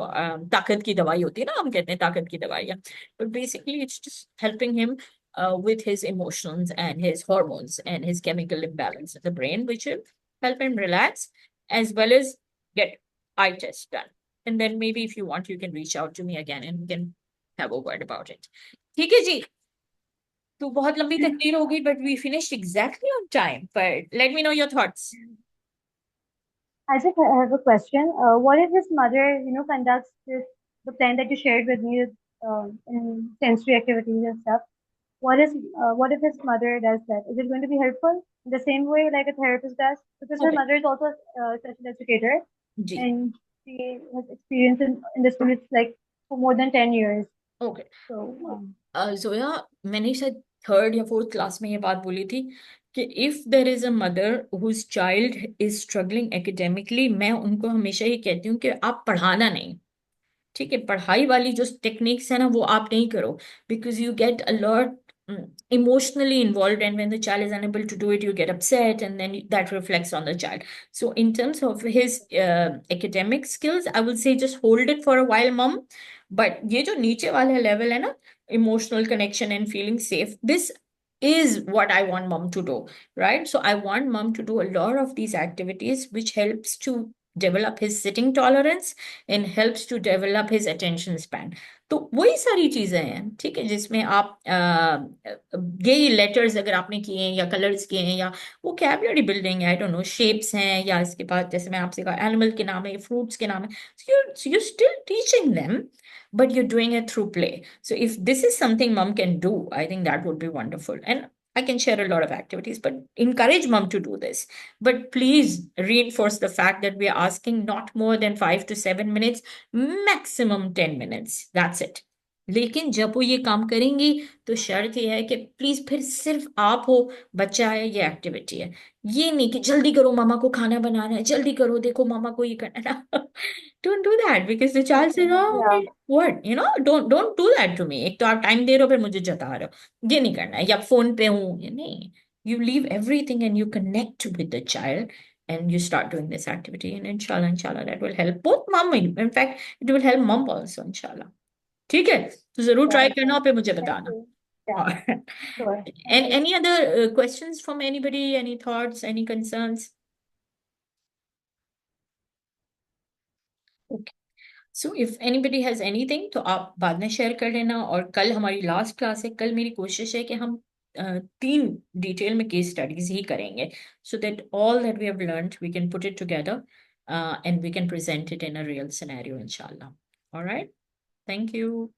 ताकत की दवाई होती है ना, हम कहते हैं ताकत की दवाई, but basically it's just helping him with his emotions and his hormones and his chemical imbalance in the brain, which will help him relax as well as get eye test done. And then maybe if you want, you can reach out to me again and we can have a word about it. ठीक है जी, तो बहुत लंबी तकरीर हो गई, but we finished exactly on time. But let me know your thoughts. I just have a question. What if his mother, conducts the plan that you shared with me, in sensory activities and stuff? What if his mother does that? Is it going to be helpful in the same way like a therapist does? Because her Okay. mother is also a special educator, ji, and she has experience in this field like for more than 10 years. okay. So, Zoya, मैंने शायद third या fourth class में ये बात बोली थी कि if there is a mother whose child is struggling academically, मैं उनको हमेशा ही कहती हूँ कि आप पढ़ाना नहीं, ठीक है? पढ़ाई वाली जो टेक्निक्स है ना वो आप नहीं करो, because you get a lot emotionally involved, and when the child is unable to do it you get upset, and then that reflects on the child. So in terms of his academic skills, I will say just hold it for a while, mom. But ये जो नीचे वाला level है ना, emotional connection and feeling safe, this is what I want mom to do, right? So I want mom to do a lot of these activities which helps to develop his sitting tolerance and helps to develop his attention span. तो वही सारी चीजें हैं, ठीक है, जिसमें आप ये लेटर्स अगर आपने किए हैं या कलर्स किए हैं या वो कैबलरी बिल्डिंग है, आई डोंट नो, शेप्स हैं, या इसके बाद जैसे मैं आपसे कहा एनिमल के नाम है, फ्रूट्स के नाम है, you still teaching them but you're doing it through play. So if this is something mom can do, I think that would be wonderful. And I can share a lot of activities, but encourage mom to do this. But please reinforce the fact that we are asking not more than 5 to 7 minutes, maximum 10 minutes. That's it. लेकिन जब वो ये काम करेंगी तो शर्त ये है कि प्लीज फिर सिर्फ आप हो, बच्चा है, ये एक्टिविटी है, ये नहीं कि जल्दी करो मामा को खाना बनाना है, जल्दी करो देखो मामा को ये करना है। Don't do that because the child says, oh, yeah. okay, what? Don't do that to me. एक तो आप टाइम दे रहे हो फिर मुझे जता रहे हो, ये नहीं करना है, या फोन पे हूँ, ये नहीं। You leave everything and you connect with the child and you start doing this activity, and inshallah that will help both mom, in fact it will help mom also, inshallah. ठीक है, तो जरूर try Yeah, करना और फिर मुझे thank बताना। you. Yeah, sure. Thank And you. any other questions from anybody, any thoughts, any concerns? Okay. So if anybody has anything तो आप बाद में शेयर कर लेना। और कल हमारी लास्ट क्लास है, कल मेरी कोशिश है कि हम 3 डिटेल में केस स्टडीज ही करेंगे, so that all that we have learned we can put it together and we can present it in a real scenario इंशाल्लाह। Alright, thank you.